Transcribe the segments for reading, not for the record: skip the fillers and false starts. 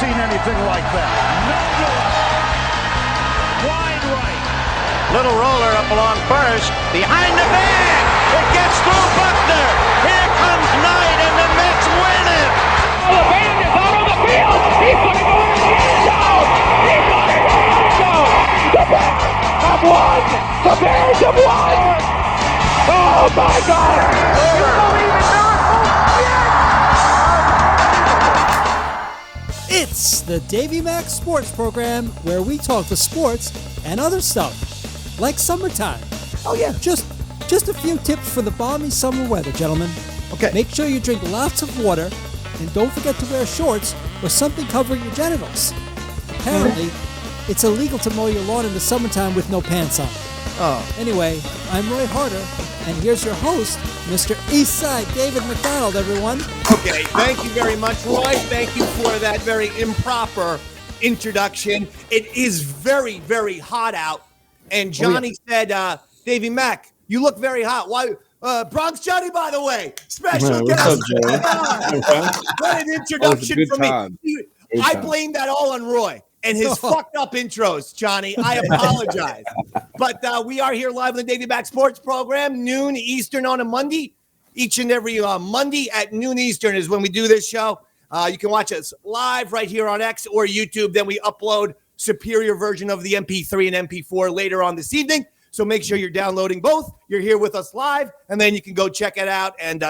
seen anything like that. No good. Wide right. Little roller up along first. Behind the bag. It gets through Buckner. Here comes Knight, and the Mets win it. Oh, the band is out on the field. He's going to go in the end zone. He's going to go in the end zone. The Bears have won. The Bears have won. Oh, my God. You believe in miracles? Yes. It's the Davey Mac Sports Program, where we talk the sports and other stuff, like summertime. Oh, yeah. Just a few tips for the balmy summer weather, gentlemen. Okay. Make sure you drink lots of water, and don't forget to wear shorts or something covering your genitals. Apparently, it's illegal to mow your lawn in the summertime with no pants on. Oh. Anyway, I'm Roy Harter, and here's your host, Mr. Eastside David McDonald, everyone. Okay, thank you very much, Roy. Thank you for that very improper introduction. It is very, very hot out, and Johnny said, Davey Mac, you look very hot. Why? Bronx Johnny, by the way, special guest. What an introduction for me. I blame that all on Roy and his fucked up intros, Johnny. I apologize. But we are here live on the Davey Mac Sports Program, noon Eastern on a Monday. Each and every Monday at noon Eastern is when we do this show. You can watch us live right here on X or YouTube. Then we upload superior version of the MP3 and MP4 later on this evening. So make sure you're downloading both. You're here with us live, and then you can go check it out and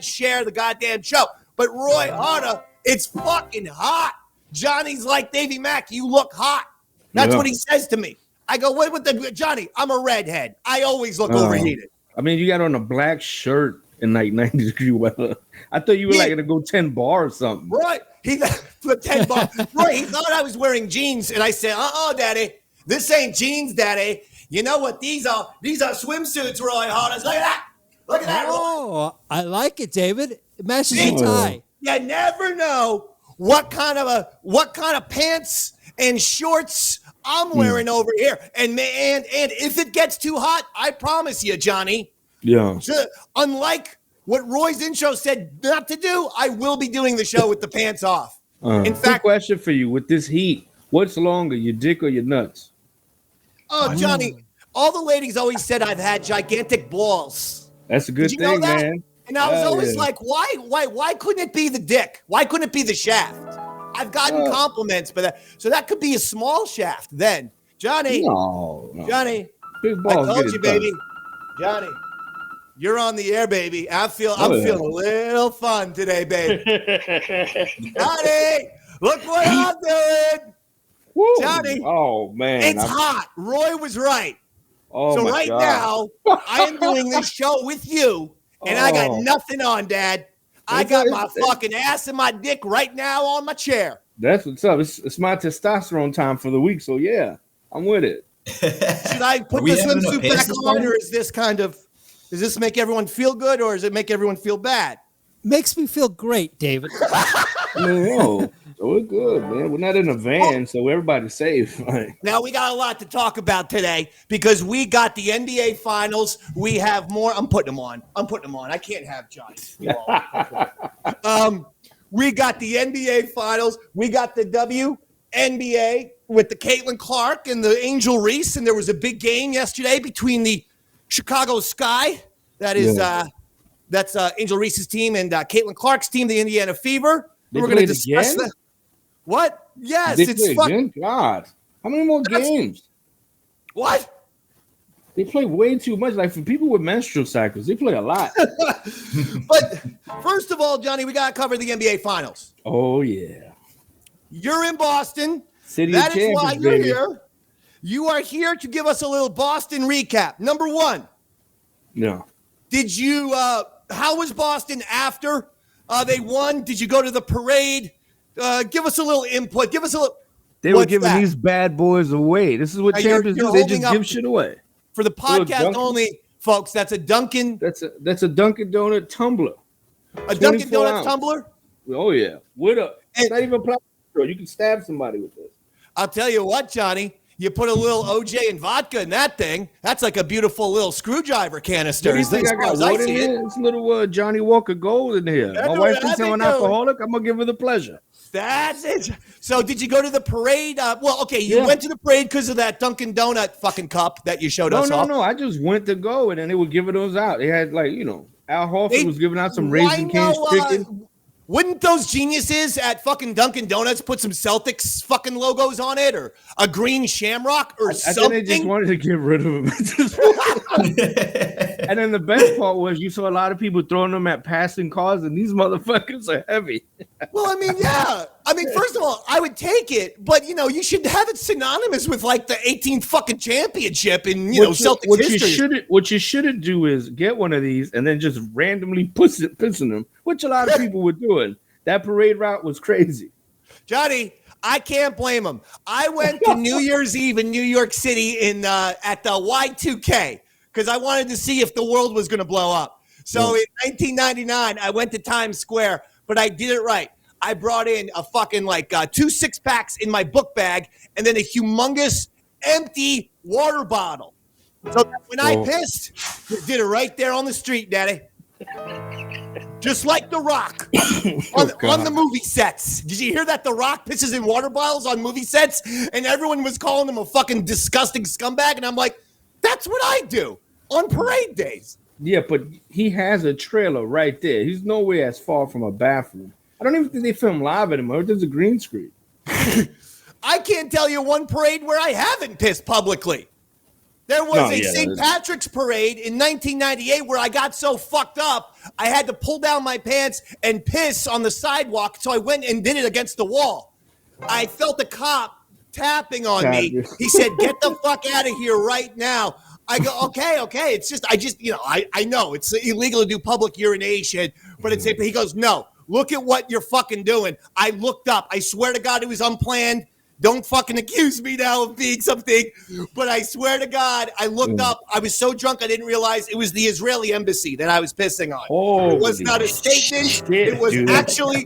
share the goddamn show. But Roy Harter, it's fucking hot. Johnny's like, Davey Mac, you look hot. That's what he says to me. I go, what with the Johnny? I'm a redhead. I always look overheated. I mean, you got on a black shirt in like 90-degree weather. I thought you were like going to go 10 bar or something. Right. He for 10 bar. Right. He thought I was wearing jeans, and I said, Daddy, this ain't jeans, Daddy. You know what these are? These are swimsuits, Roy Harter. Look at that. Look at that, Roy. Oh, I like it, David. It matches your tie. You never know what kind of pants and shorts I'm wearing over here. And if it gets too hot, I promise you, Johnny. Yeah. Unlike what Roy's intro said not to do, I will be doing the show with the pants off. In fact, question for you: with this heat, what's longer, your dick or your nuts? Oh, Johnny, all the ladies always said I've had gigantic balls. That's a good thing, man. And I was always like, why couldn't it be the dick? Why couldn't it be the shaft? I've gotten compliments for that. So that could be a small shaft then. Johnny. No. Johnny. Big balls, I told you, baby. Johnny, you're on the air, baby. I'm feeling a little fun today, baby. Johnny, look what I'm doing. Woo. Johnny. Oh, man. It's hot. Roy was right. Oh, so right now, I am doing this show with you, and I got nothing on, Dad. I got my fucking ass and my dick right now on my chair. That's what's up. It's my testosterone time for the week, so yeah, I'm with it. Should I put the swimsuit back on, or is this make everyone feel good, or does it make everyone feel bad? Makes me feel great, David. No, so we're good, man. We're not in a van, so everybody's safe. Now we got a lot to talk about today because we got the NBA Finals. We have more. I'm putting them on. I can't have Johnny. We got the NBA Finals. We got the WNBA with the Caitlin Clark and the Angel Reese, and there was a big game yesterday between the Chicago Sky. That is that's Angel Reese's team and Caitlin Clark's team, the Indiana Fever. We're going to discuss that. What? Yes, it's fun. God, how many more games? What? They play way too much. Like for people with menstrual cycles, they play a lot. But first of all, Johnny, we got to cover the NBA Finals. Oh yeah. You're in Boston. That is why you're here. You are here to give us a little Boston recap. Number one. Yeah. Did you? How was Boston after they won? Did you go to the parade? Give us a little input. Give us a little. They were giving these bad boys away. This is what champions do. They just give shit away. For the podcast only, folks, that's a Dunkin'. That's a Dunkin' Donut tumbler. A Dunkin' Donut tumbler? Oh, yeah. With a, it's not even plastic. You can stab somebody with this. I'll tell you what, Johnny. You put a little OJ and vodka in that thing. That's like a beautiful little screwdriver canister. Do you think I got water in here? It's little Johnny Walker Gold in here. My wife thinks I'm an alcoholic. I'm going to give her the pleasure. That's it. So did you go to the parade? You went to the parade because of that Dunkin' Donut fucking cup that you showed us. No. I just went to go, and then they were giving those out. They had Al Horford was giving out some Raisin Cane's chicken. Wouldn't those geniuses at fucking Dunkin' Donuts put some Celtics fucking logos on it, or a green shamrock, or something? I think they just wanted to get rid of them. And then the best part was you saw a lot of people throwing them at passing cars, and these motherfuckers are heavy. Well, I mean, yeah. I mean, first of all, I would take it, but you should have it synonymous with like the 18th fucking championship in Celtics history. What you shouldn't do is get one of these and then just randomly pissing them, which a lot of people were doing. That parade route was crazy. Johnny, I can't blame them. I went to New Year's Eve in New York City at the Y2K because I wanted to see if the world was going to blow up. So in 1999, I went to Times Square, but I did it right. I brought in a fucking 2 6-packs in my book bag and then a humongous empty water bottle. So when I pissed, I did it right there on the street, Daddy. Just like The Rock on the movie sets. Did you hear that The Rock pisses in water bottles on movie sets? And everyone was calling him a fucking disgusting scumbag. And I'm like, that's what I do on parade days. Yeah, but he has a trailer right there. He's nowhere as far from a bathroom. I don't even think they film live anymore. There's a green screen. I can't tell you one parade where I haven't pissed publicly. There was a St. Patrick's parade in 1998 where I got so fucked up, I had to pull down my pants and piss on the sidewalk. So I went and did it against the wall. I felt a cop tapping on me. He said, "Get the fuck out of here right now." I go, okay. It's just, I know it's illegal to do public urination, but he goes, "No. Look at what you're fucking doing." I looked up. I swear to God, it was unplanned. Don't fucking accuse me now of being something. But I swear to God, I looked up. I was so drunk, I didn't realize it was the Israeli embassy that I was pissing on. It was not a statement. Shit, it was actually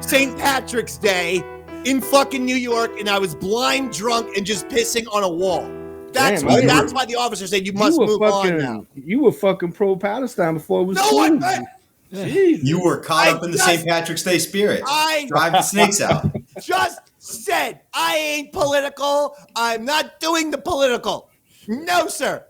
St. Patrick's Day in fucking New York, and I was blind drunk and just pissing on a wall. That's why the officer said you must move on now. You were fucking pro-Palestine before it was cool. You were caught up in the St. Patrick's Day spirit. Drive the snakes out. Just said I ain't political. I'm not doing the political. No, sir.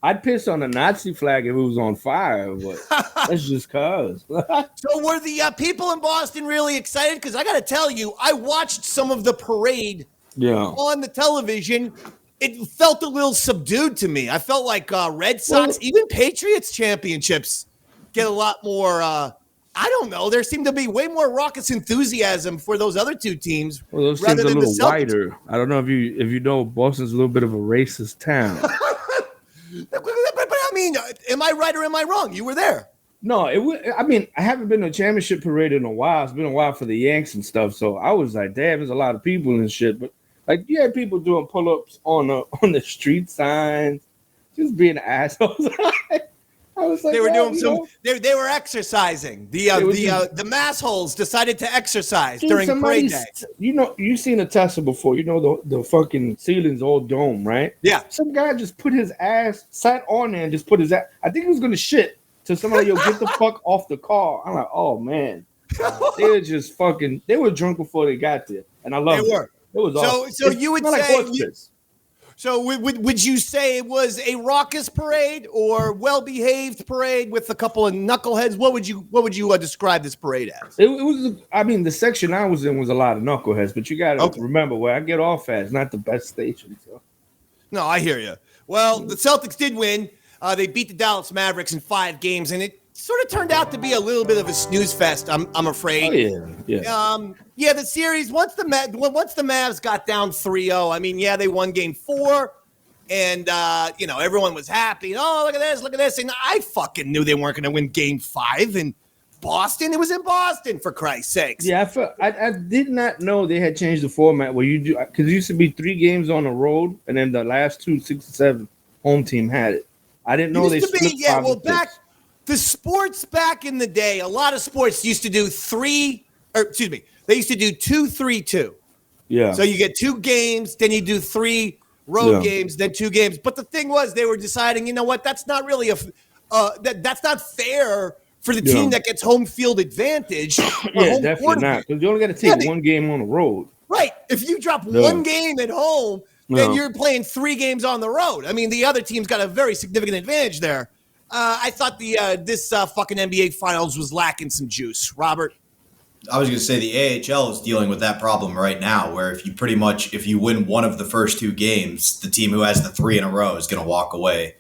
I'd piss on a Nazi flag if it was on fire, but that's just cause. So were the people in Boston really excited? Because I got to tell you, I watched some of the parade on the television. It felt a little subdued to me. I felt like Red Sox, even Patriots championships get a lot more, I don't know. There seemed to be way more raucous enthusiasm for those other two teams. Well, those teams are a little whiter. I don't know if you know Boston's a little bit of a racist town. But I mean, am I right or am I wrong? You were there. No, I haven't been to a championship parade in a while. It's been a while for the Yanks and stuff. So I was like, damn, there's a lot of people and shit. But like, you had people doing pull-ups on the street signs, just being assholes. I was like, they were doing some. They were exercising. The massholes decided to exercise during parade day. You've seen a Tesla before. You know the fucking ceiling's all dome, right? Yeah. Some guy just put his ass, sat on there and just put his ass. I think he was gonna shit. So somebody, get the fuck off the car. I'm like, oh man, they were just fucking. They were drunk before they got there, and I love it. They were. It was awesome. So you would say. So would you say it was a raucous parade or well-behaved parade with a couple of knuckleheads? What would you describe this parade as? It was. I mean, the section I was in was a lot of knuckleheads, but you got to remember where I get off at is not the best station. So. No, I hear you. Well, the Celtics did win. They beat the Dallas Mavericks in 5 games, and it sort of turned out to be a little bit of a snooze fest. I'm afraid. Oh, yeah. The series once the Mavs got down 3-0. I mean, they won Game 4, and everyone was happy. Oh, look at this, and I fucking knew they weren't going to win Game 5 in Boston. It was in Boston, for Christ's sakes. Yeah, I did not know they had changed the format where you do, because it used to be 3 games on the road, and then the last 2, 6 and 7 home team had it. I didn't know they split 5 and 6. The sports back in the day, a lot of sports used to do 2-3-2. Yeah. So you get 2 games, then you do 3 road games, then 2 games. But the thing was, they were deciding, you know what? That's not really that's not fair for the team that gets home field advantage. Definitely not. Because you only got to take 1 game on the road. Right. If you drop 1 game at home, then you're playing 3 games on the road. I mean, the other team's got a very significant advantage there. I thought this fucking NBA Finals was lacking some juice. Robert? I was going to say the AHL is dealing with that problem right now, where if you win one of the first 2 games, the team who has the 3 in a row is going to walk away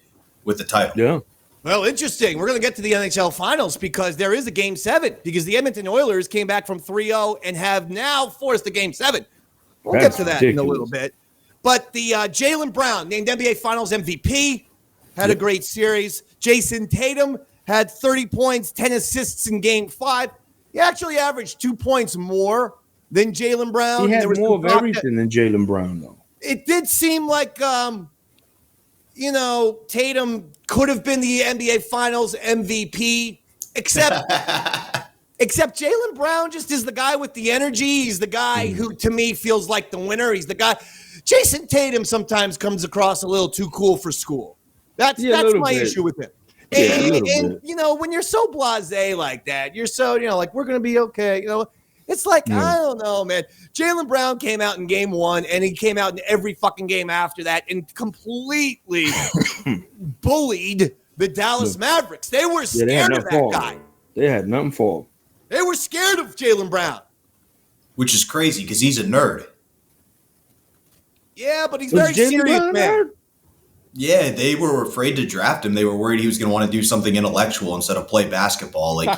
with the title. Yeah. Well, interesting. We're going to get to the NHL Finals because there is a Game 7 because the Edmonton Oilers came back from 3-0 and have now forced a Game 7. We'll get to that in a little bit. But the Jaylen Brown, named NBA Finals MVP, had a great series. Jason Tatum had 30 points, 10 assists in Game 5. He actually averaged 2 points more than Jaylen Brown. He had more of everything than Jaylen Brown, though. It did seem like, Tatum could have been the NBA Finals MVP, except Jaylen Brown just is the guy with the energy. He's the guy who, to me, feels like the winner. He's the guy. Jason Tatum sometimes comes across a little too cool for school. That's my issue with him. And when you're so blasé like that, you're so, like, we're going to be okay. It's like, I don't know, man. Jaylen Brown came out in Game 1, and he came out in every fucking game after that and completely bullied the Dallas Mavericks. They were scared of that guy. They had nothing for him. They were scared of Jaylen Brown. Which is crazy because he's a nerd. Yeah, but he's very serious, man. Yeah, they were afraid to draft him. They were worried he was going to want to do something intellectual instead of play basketball. Like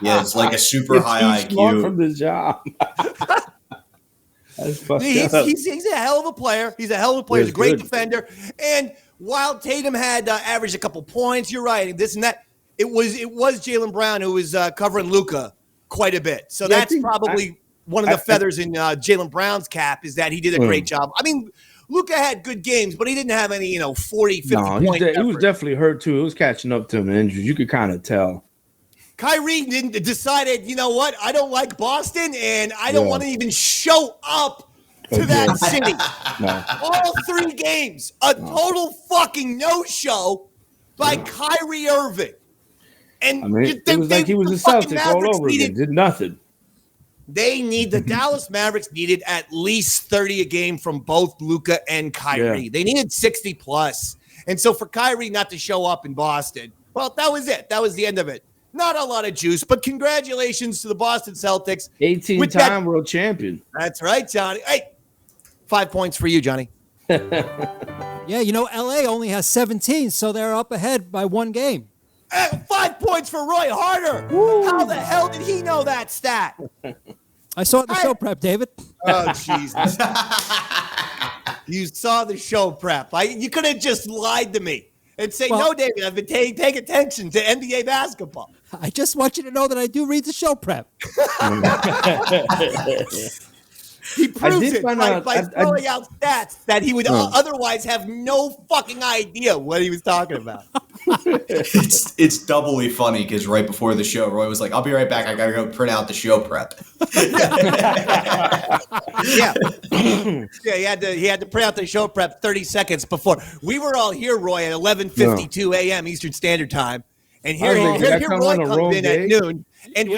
it's like a super high IQ. From the job. He's a hell of a player. He's a great defender. And while Tatum had averaged a couple points, you're right, this and that. It was Jaylen Brown who was covering Luka quite a bit. So that's probably one of the feathers in Jaylen Brown's cap is that he did a great job. I mean, Luka had good games, but he didn't have any, 40, 50 points. He was definitely hurt, too. It was catching up to him in injuries. You could kind of tell. Kyrie decided, you know what? I don't like Boston, and I don't want to even show up to that city. No. All 3 games, a total fucking no-show by Kyrie Irving. And it was like he was a Celtic all over again. Did nothing. The Dallas Mavericks needed at least 30 a game from both Luka and Kyrie. Yeah. They needed 60 plus. And so for Kyrie not to show up in Boston, well, that was it. That was the end of it. Not a lot of juice, but congratulations to the Boston Celtics. 18-time world champion. That's right, Johnny. Hey, 5 points for you, Johnny. Yeah, LA only has 17, so they're up ahead by 1 game. 5 points for Roy Harter. Woo. How the hell did he know that stat? I saw the show prep, David. Oh, Jesus. You saw the show prep. You could have just lied to me and say, no, David, I've been paying attention to NBA basketball. I just want you to know that I do read the show prep. He proves it by throwing out stats that he would otherwise have no fucking idea what he was talking about. It's doubly funny because right before the show, Roy was like, "I'll be right back. I gotta go print out the show prep." He had to print out the show prep 30 seconds before. We were all here, Roy, at 11:52 a.m. Eastern Standard Time, and here Roy comes in at noon, and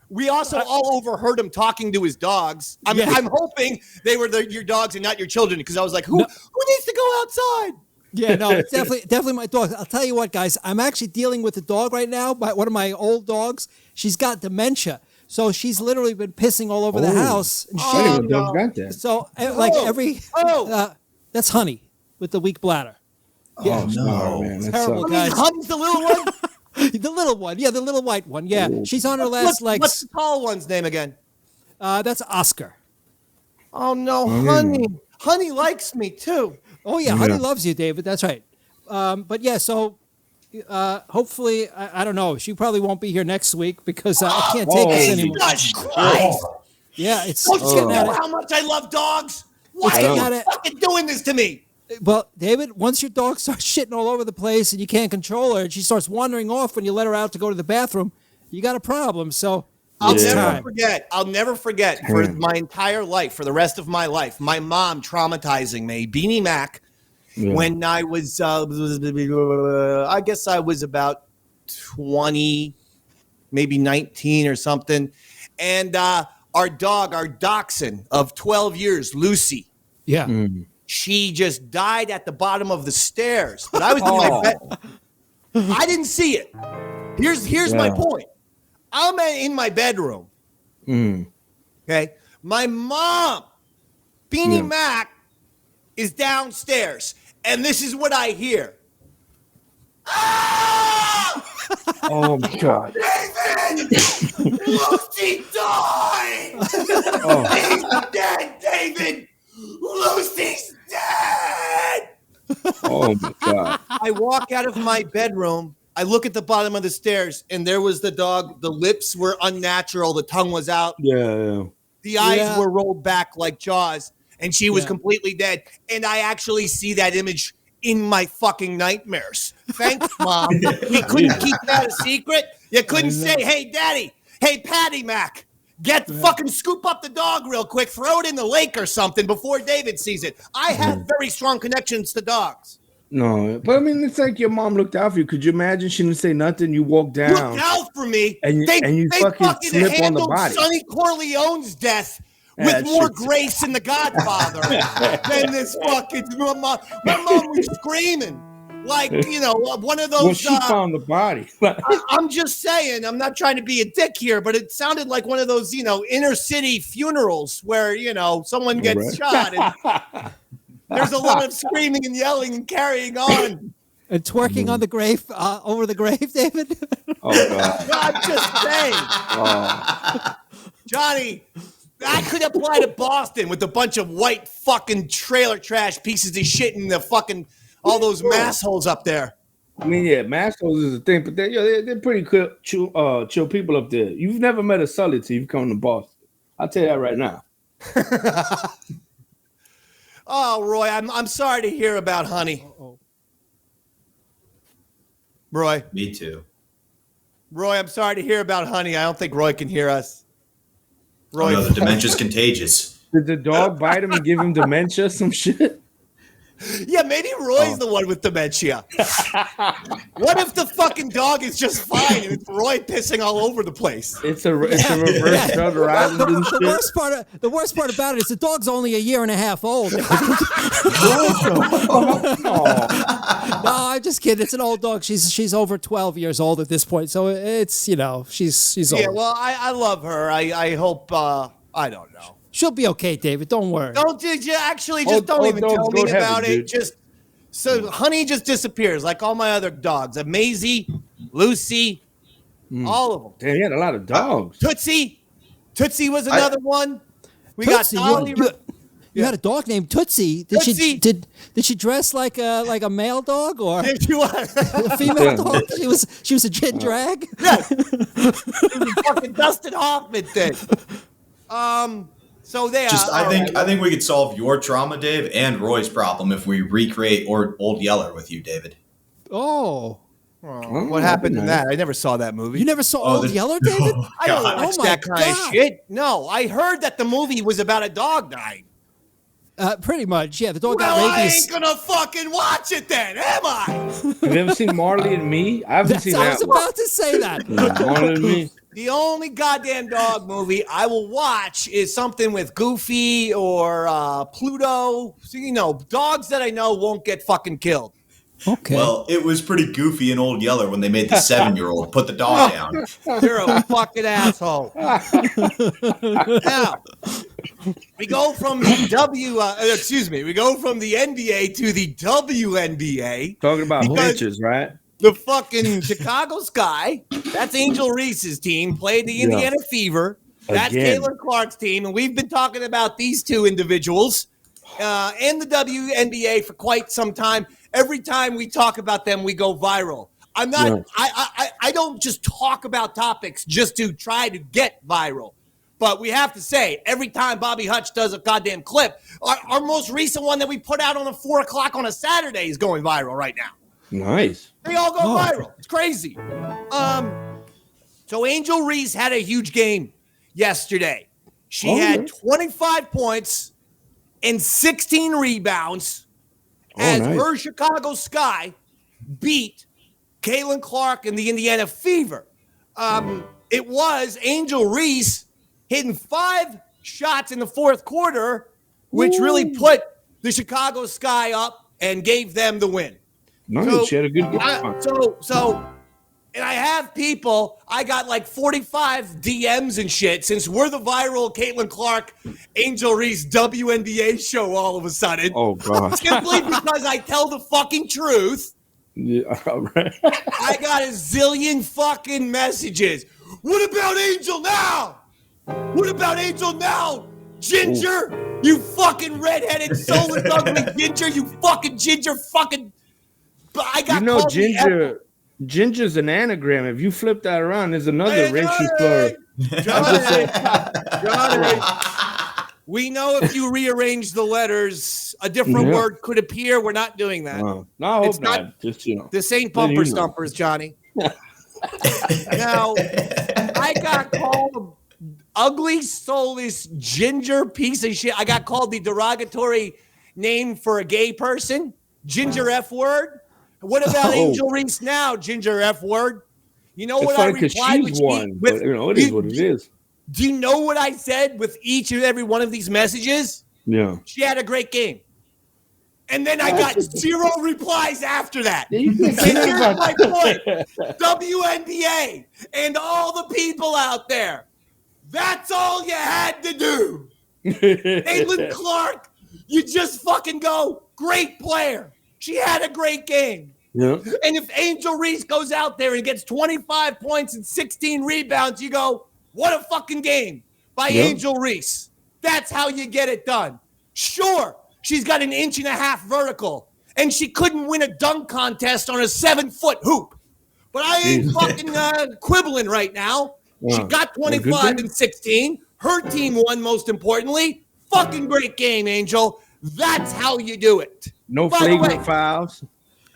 we also all overheard him talking to his dogs. I mean, I'm hoping they were your dogs and not your children because I was like, who needs to go outside? Yeah, no, it's definitely my dog. I'll tell you what, guys, I'm actually dealing with a dog right now, one of my old dogs. She's got dementia. So she's literally been pissing all over the house. And got that. So that's Honey with the weak bladder. Yeah. Oh, no. Man, terrible, guys. Honey's the little one? The little one. Yeah, the little white one. Yeah, she's on her last legs. What's the tall one's name again? That's Oscar. Oh, no, Honey. Honey likes me, too. Oh, yeah, Honey loves you, David. That's right. But, yeah, so hopefully, I don't know. She probably won't be here next week because I can't take this anymore. Jesus Christ. Yeah, it's... Don't you know how much I love dogs? Why are you fucking doing this to me? Well, David, once your dog starts shitting all over the place and you can't control her and she starts wandering off when you let her out to go to the bathroom, you got a problem. So I'll never forget for my entire life, for the rest of my life, my mom traumatizing me, Beanie Mac, when I was, I guess I was about 20, maybe 19 or something. And our dachshund of 12 years, Lucy. Yeah. She just died at the bottom of the stairs. But I was in my bed. I didn't see it. Here's my point. I'm in my bedroom. Okay. My mom, Beanie Mac, is downstairs. And this is what I hear. Ah! Oh my God. David! Lucy died! He's dead, David! Lucy's dead! Oh my God. I walk out of my bedroom. I look at the bottom of the stairs, and there was the dog. The lips were unnatural. The tongue was out. Yeah. The eyes were rolled back like Jaws, and she was completely dead. And I actually see that image in my fucking nightmares. Thanks, Mom. We couldn't keep that a secret. You couldn't say, hey, Daddy, hey, Patty Mac, fucking scoop up the dog real quick, throw it in the lake or something before David sees it. I have very strong connections to dogs. No, but I mean, it's like your mom looked out for you. Could you imagine she didn't say nothing? You walk down. Looked out for me. And you fucking slip on the body. Sonny Corleone's death with more grace in The Godfather than this fucking mom. My mom was screaming like, one of those. Well, she found the body. I'm just saying, I'm not trying to be a dick here, but it sounded like one of those, inner city funerals where, someone gets shot and there's a lot of screaming and yelling and carrying on. And twerking on the grave, over the grave, David? Oh, God. I'm just saying. Johnny, I could apply to Boston with a bunch of white fucking trailer trash pieces of shit in the fucking, all those massholes up there. I mean, yeah, massholes is a thing, but they're pretty chill people up there. You've never met a Sully till you've come to Boston. I'll tell you that right now. Oh, Roy, I'm sorry to hear about Honey. Roy. Me too. Roy, I'm sorry to hear about Honey. I don't think Roy can hear us. Roy, the dementia's contagious. Did the dog bite him and give him dementia, some shit? Yeah, maybe Roy's the one with dementia. What if the fucking dog is just fine and it's Roy pissing all over the place? It's a reverse Shutter Island and shit. The worst part about it is the dog's only a year and a half old. No, I'm just kidding. It's an old dog. She's over 12 years old at this point, so it's she's old. Yeah, well, I love her. I hope I don't know. She'll be okay, David. Don't worry. Don't even tell me about it. Dude. Honey just disappears like all my other dogs. Maisie, Lucy, all of them. Damn, he had a lot of dogs. Tootsie was another one. We Tootsie, got Dolly. You had a dog named Tootsie. Did she dress like a male dog or a female dog? She was a gin drag. Yeah, fucking Dustin Hoffman thing. So they I think we could solve your trauma, Dave, and Roy's problem if we recreate Old Yeller with you, David. Oh. What happened in that? I never saw that movie. You never saw Old Yeller, David? I don't watch that kind of shit. No, I heard that the movie was about a dog dying. Pretty much, yeah. The dog got rabies. I ain't rabies. gonna fucking watch it then, am I? Have you ever seen Marley and Me? I haven't seen that. I was about to say that. Marley and Me. The only goddamn dog movie I will watch is something with Goofy or Pluto. So, dogs that I know won't get fucking killed. Okay. Well, it was pretty goofy in Old Yeller when they made the 7-year-old put the dog down. You're a fucking asshole. Now, we go from the we go from the NBA to the WNBA. Talking about bitches, right? The fucking Chicago Sky, that's Angel Reese's team, played the Indiana Fever. That's Taylor Clark's team. And we've been talking about these two individuals and the WNBA for quite some time. Every time we talk about them, we go viral. I'm not. I don't just talk about topics just to try to get viral. But we have to say, every time Bobby Hutch does a goddamn clip, our most recent one that we put out on a 4 o'clock on a Saturday is going viral right now. Nice. They all go viral. It's crazy. So Angel Reese had a huge game yesterday. She had 25 points and 16 rebounds as her Chicago Sky beat Caitlin Clark and the Indiana Fever. It was Angel Reese hitting 5 shots in the fourth quarter, which really put the Chicago Sky up and gave them the win. Nice. She had a good game. And I have people, I got like 45 DMs and shit since we're the viral Caitlin Clark, Angel Reese WNBA show all of a sudden. Oh, God. Simply because I tell the fucking truth. Yeah, right. I got a zillion fucking messages. What about Angel now? What about Angel now? Ginger? Ooh. You fucking redheaded, soulless, ugly ginger. You fucking ginger fucking. I got Ginger. Ginger's an anagram. If you flip that around, there's another racial slur. Johnny, we know if you rearrange the letters, a different word could appear. We're not doing that. No, I hope not. Just this ain't bumper stumpers, Johnny. Now, I got called ugly, soulless, ginger piece of shit. I got called the derogatory name for a gay person, ginger F word. What about Angel Reese now, ginger F word? You know what I replied with? It is what it is. Do you know what I said with each and every one of these messages? Yeah. She had a great game. And then I got 0 replies after that. And here's my point. WNBA and all the people out there. That's all you had to do. Caitlin Clark, you just fucking go, great player. She had a great game. Yeah. And if Angel Reese goes out there and gets 25 points and 16 rebounds, you go, what a fucking game by Angel Reese. That's how you get it done. Sure, she's got an 1.5 inch vertical, and she couldn't win a dunk contest on a 7-foot hoop. But I ain't fucking quibbling right now. She got 25 and 16. Her team won, most importantly. Fucking great game, Angel. That's how you do it. No flagrant fouls.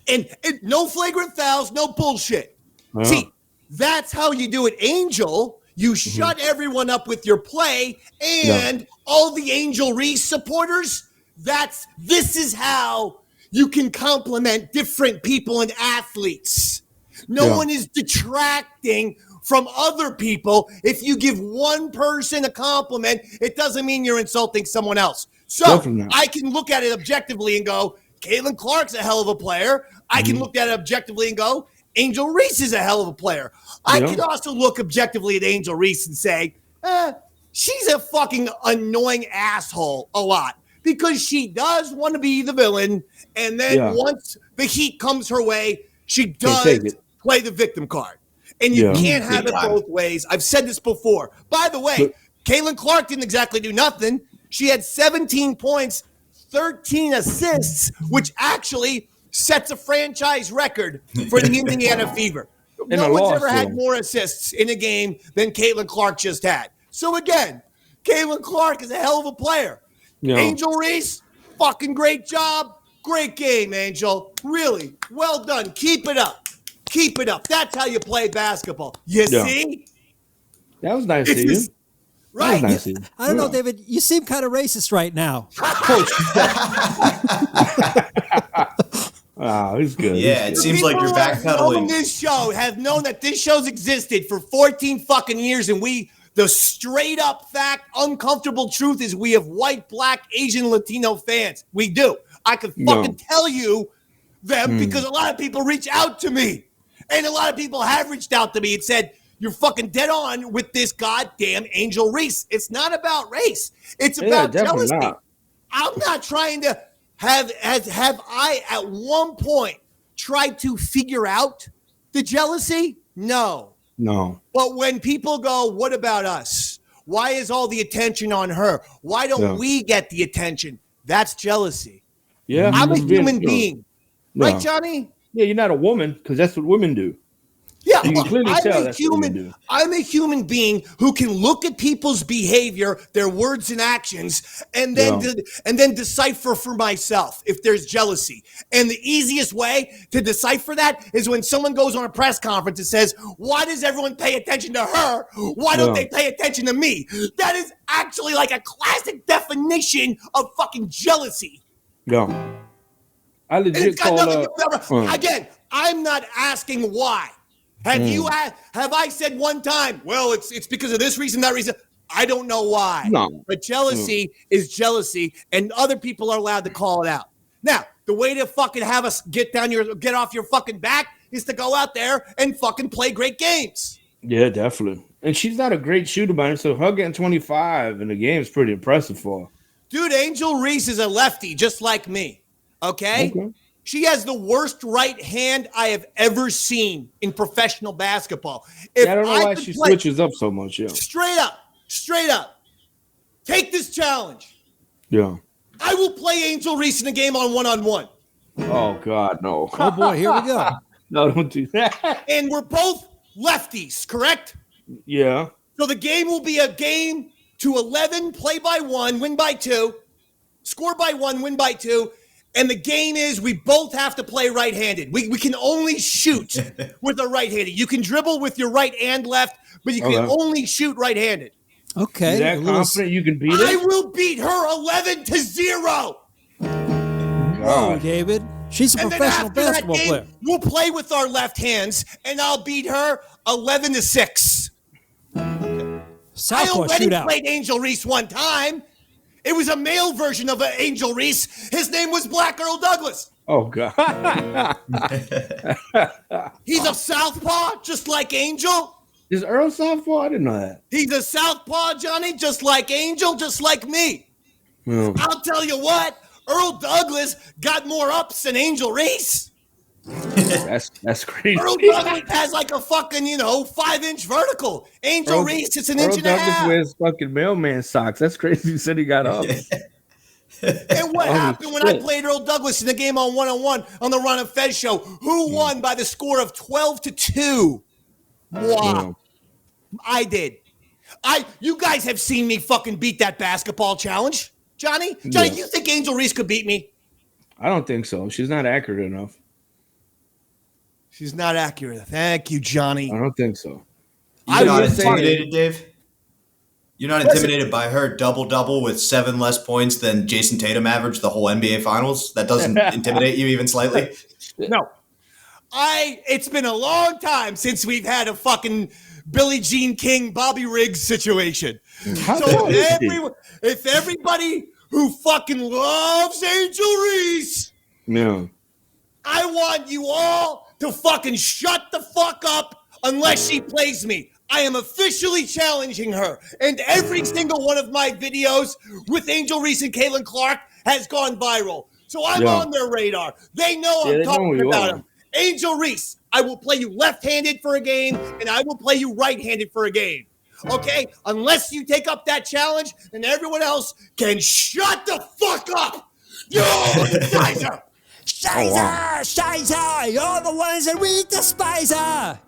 And no flagrant fouls, no bullshit. See, that's how you do it, Angel. You shut everyone up with your play, and all the Angel Reese supporters, this is how you can compliment different people and athletes. No one is detracting from other people. If you give one person a compliment, it doesn't mean you're insulting someone else. So I can look at it objectively and go, Caitlin Clark's a hell of a player. I can look at it objectively and go, Angel Reese is a hell of a player. I can also look objectively at Angel Reese and say, she's a fucking annoying asshole a lot because she does want to be the villain. And then once the heat comes her way, she does play the victim card. And you can't have it both ways. I've said this before. By the way, Caitlin Clark didn't exactly do nothing. She had 17 points, 13 assists, which actually sets a franchise record for the Indiana Fever. No one's ever had more assists in a game than Caitlin Clark just had. So again, Caitlin Clark is a hell of a player. Yeah. Angel Reese, fucking great job. Great game, Angel. Really, well done. Keep it up. Keep it up. That's how you play basketball. You see? That was nice of you. Right. Nice I don't know, David. You seem kind of racist right now. Oh, he's good. Yeah, it seems like you're backpedaling. This show have known that this show's existed for 14 fucking years, and the straight up fact, uncomfortable truth is we have white, black, Asian, Latino fans. We do. I could fucking tell you them because a lot of people reach out to me, and a lot of people have reached out to me and said, you're fucking dead on with this goddamn Angel Reese. It's not about race. It's about jealousy. I'm not trying to have I at one point tried to figure out the jealousy? No. But when people go, what about us? Why is all the attention on her? Why don't we get the attention? That's jealousy. Yeah. I'm a human being. Right, Johnny? Yeah, you're not a woman because that's what women do. Yeah, You can clearly tell I'm a that's what you do. human. I'm a human being who can look at people's behavior, their words and actions, and then decipher for myself if there's jealousy. And the easiest way to decipher that is when someone goes on a press conference and says, "Why does everyone pay attention to her? Why don't they pay attention to me?" That is actually like a classic definition of fucking jealousy. Yeah. I And legit it's got call nothing to Again, I'm not asking why. Have I said one time, well, it's because of this reason, that reason? I don't know why. No. But jealousy is jealousy, and other people are allowed to call it out. Now, the way to fucking have us get off your fucking back is to go out there and fucking play great games. Yeah, definitely. And she's not a great shooter by her, so her getting 25 in the game is pretty impressive for her. Dude, Angel Reese is a lefty just like me. Okay? She has the worst right hand I have ever seen in professional basketball. I don't know why she switches up so much. Yeah. Straight up. Take this challenge. Yeah. I will play Angel Reese in a game on one-on-one. Oh, God, no. Oh, boy, here we go. No, don't do that. And we're both lefties, correct? Yeah. So the game will be a game to 11, play by 1, win by 2, score by 1, win by 2. And the game is we both have to play right-handed. We can only shoot with a right-handed. You can dribble with your right and left, but you can only shoot right-handed. Okay. You're that confident you can beat her? I will beat her 11-0. Whoa, David. She's a professional basketball player. We'll play with our left hands, and I'll beat her 11-6. I already played Angel Reese one time. It was a male version of Angel Reese. His name was Black Earl Douglas. Oh, God. He's a southpaw, just like Angel. Is Earl southpaw? I didn't know that. He's a southpaw, Johnny, just like Angel, just like me. I'll tell you what, Earl Douglas got more ups than Angel Reese. That's crazy. Earl Douglas has like a fucking, 5-inch vertical. Angel Reese, it's an inch and a half. Earl Douglas wears fucking mailman socks. That's crazy. You said he got up. And what happened when I played Earl Douglas in the game on one-on-one on the Ron and Fez show? Who won by the score of 12-2? Wow. I did. You guys have seen me fucking beat that basketball challenge. Johnny, you think Angel Reese could beat me? I don't think so. She's not accurate enough. She's not accurate. Thank you, Johnny. I don't think so. You're not intimidated, Dave? You're not intimidated by her double-double with 7 less points than Jason Tatum averaged the whole NBA Finals? That doesn't intimidate you even slightly? No. It's been a long time since we've had a fucking Billie Jean King, Bobby Riggs situation. If everybody who fucking loves Angel Reese, I want you all to fucking shut the fuck up unless she plays me. I am officially challenging her. And every single one of my videos with Angel Reese and Caitlin Clark has gone viral. So I'm on their radar. They know I'm talking about them. Angel Reese, I will play you left-handed for a game, and I will play you right-handed for a game. Okay? Unless you take up that challenge, then everyone else can shut the fuck up. You despise her. Scheiße! You're the ones that we despise her.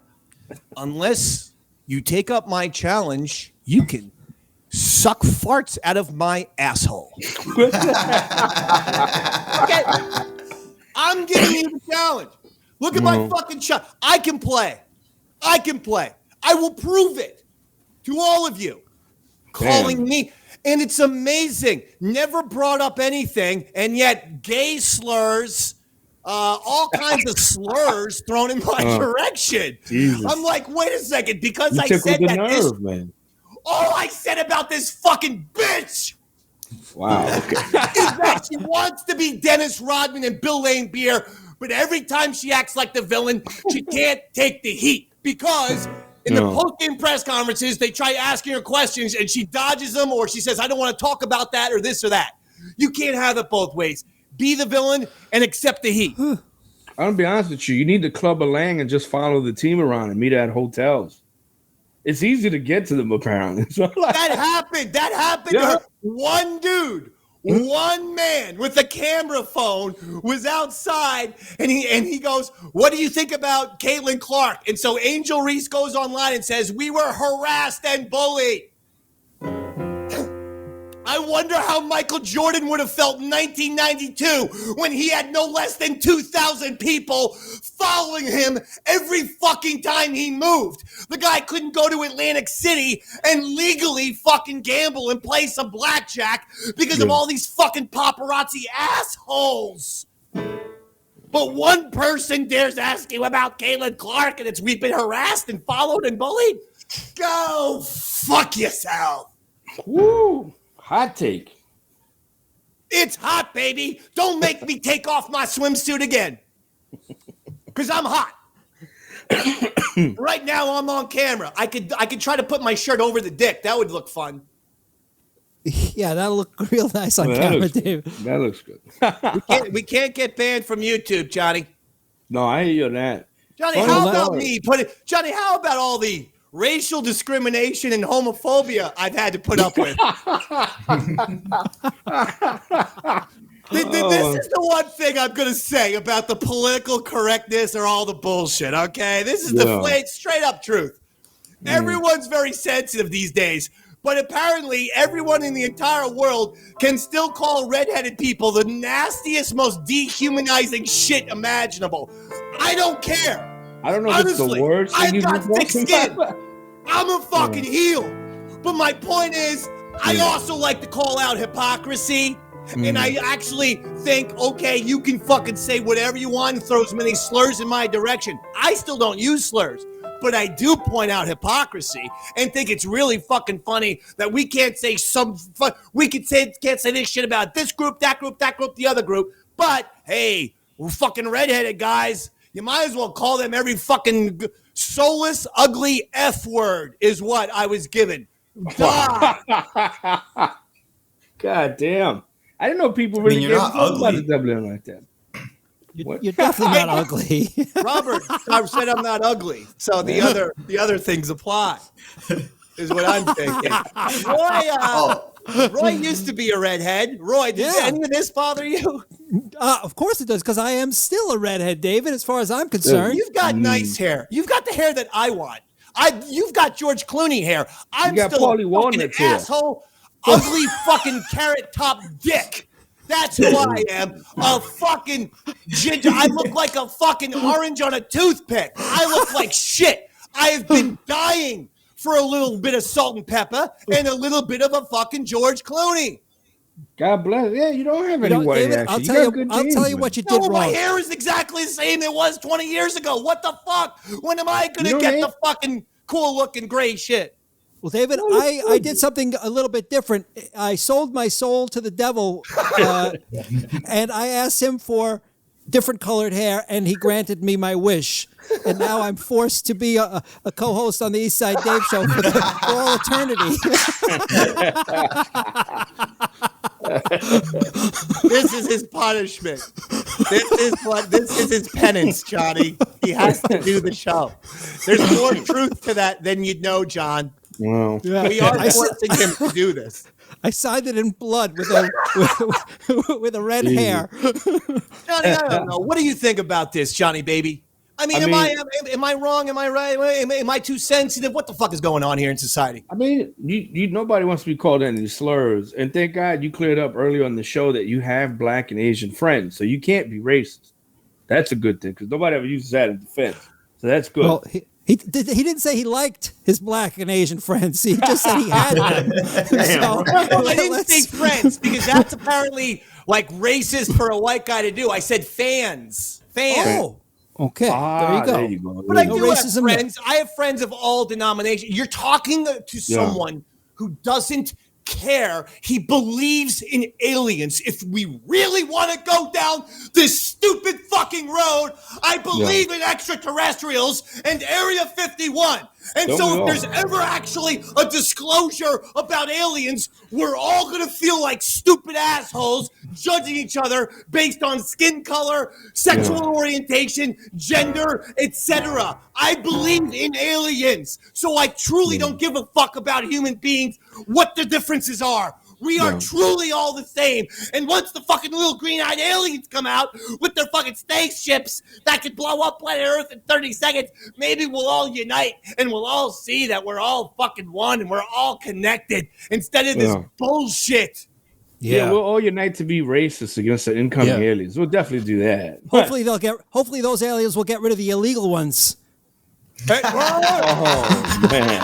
Unless you take up my challenge, you can suck farts out of my asshole. Okay? I'm giving you the challenge. Look at my fucking shot. I can play. I will prove it to all of you. Calling me. And it's amazing. Never brought up anything, and yet gay slurs, all kinds of slurs thrown in my direction. Jesus. I'm like, wait a second, because I said that man. All I said about this fucking bitch is that she wants to be Dennis Rodman and Bill Lane Beer, but every time she acts like the villain, she can't take the heat because in the post-game press conferences, they try asking her questions and she dodges them or she says, I don't want to talk about that or this or that. You can't have it both ways. Be the villain and accept the heat. I'm going to be honest with you. You need to club a lang and just follow the team around and meet at hotels. It's easy to get to them, apparently. That happened. To her. One One man with a camera phone was outside, and he goes, "What do you think about Caitlin Clark?" And so Angel Reese goes online and says, "We were harassed and bullied." I wonder how Michael Jordan would have felt in 1992 when he had no less than 2,000 people following him every fucking time he moved. The guy couldn't go to Atlantic City and legally fucking gamble and play some blackjack because of all these fucking paparazzi assholes. But one person dares ask you about Caitlin Clark, and it's we've been harassed and followed and bullied? Go fuck yourself. Woo. Hot take. It's hot, baby. Don't make me take off my swimsuit again. Because I'm hot. Right now, I'm on camera. I could try to put my shirt over the dick. That would look fun. Yeah, that'll look real nice on camera, Dave. That looks good. We can't get banned from YouTube, Johnny. No, I hear you on that. Johnny, how about me? Johnny, how about all the racial discrimination and homophobia I've had to put up with? This is the one thing I'm going to say about the political correctness or all the bullshit, okay? This is the straight up truth. Everyone's very sensitive these days, but apparently everyone in the entire world can still call redheaded people the nastiest, most dehumanizing shit imaginable. I don't care. I don't know if it's the worst thing I've got thick skin. I'm a fucking heel. But my point is, I also like to call out hypocrisy. And I actually think, okay, you can fucking say whatever you want and throw as many slurs in my direction. I still don't use slurs. But I do point out hypocrisy and think it's really fucking funny that we can't say can't say this shit about this group, that group, the other group. But hey, we're fucking redheaded guys. You might as well call them every fucking soulless, ugly F word is what I was given. God damn. I didn't know people really you're not ugly about the WN like that. You're definitely not ugly. Robert, I said I'm not ugly, so the other things apply. Is what I'm thinking. Roy used to be a redhead. Roy, did any of this bother you? Of course it does, because I am still a redhead, David, as far as I'm concerned. You've got nice hair. You've got the hair that I want. You've got George Clooney hair. I'm still a fucking asshole, ugly fucking carrot top dick. That's who I am. A fucking ginger. I look like a fucking orange on a toothpick. I look like shit. I have been dying for a little bit of salt and pepper and a little bit of a fucking George Clooney. God bless. Yeah, you don't have any white David, hair. I'll tell you what you did wrong. My hair is exactly the same it was 20 years ago. What the fuck? When am I going to get the fucking cool looking gray shit? Well, David, I did something a little bit different. I sold my soul to the devil, and I asked him for different colored hair, and he granted me my wish. And now I'm forced to be a co-host on the East Side Dave Show for all eternity. This is his punishment. This is his penance, Johnny. He has to do the show. There's more truth to that than you'd know, John. Wow. Yeah. We are forcing him to do this. I signed it in blood with a red hair. Johnny, I don't know. What do you think about this, Johnny baby? I mean, am I wrong? Am I right? Am I too sensitive? What the fuck is going on here in society? I mean, nobody wants to be called any slurs. And thank God you cleared up earlier on the show that you have Black and Asian friends, so you can't be racist. That's a good thing because nobody ever uses that in defense. So that's good. Well, he didn't say he liked his Black and Asian friends. He just said he had them. I didn't say friends because that's apparently like racist for a white guy to do. I said fans. Oh. Okay, there you go. There you go. But I do have friends. I have friends of all denominations. You're talking to someone who doesn't care. He believes in aliens. If we really want to go down this stupid fucking road, I believe in extraterrestrials and Area 51. And so if there's ever actually a disclosure about aliens, we're all going to feel like stupid assholes judging each other based on skin color, sexual orientation, gender, etc. I believe in aliens. So I truly don't give a fuck about human beings, what the differences are. We are truly all the same. And once the fucking little green-eyed aliens come out with their fucking spaceships that could blow up planet Earth in 30 seconds, maybe we'll all unite and we'll all see that we're all fucking one and we're all connected instead of this bullshit. Yeah, we'll all unite to be racist against the incoming aliens. We'll definitely do that. Hopefully those aliens will get rid of the illegal ones. Hey, oh man.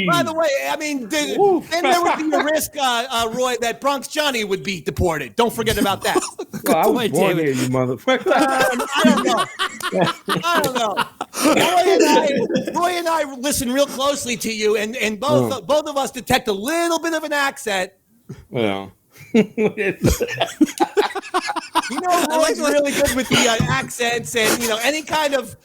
By the way, I mean, then there would be a risk, Roy, that Bronx Johnny would be deported. Don't forget about that. Well, I was born here, you motherfucker. I don't know. Roy and I listen real closely to you, and both of us detect a little bit of an accent. Well. Roy's really good with the accents and, any kind of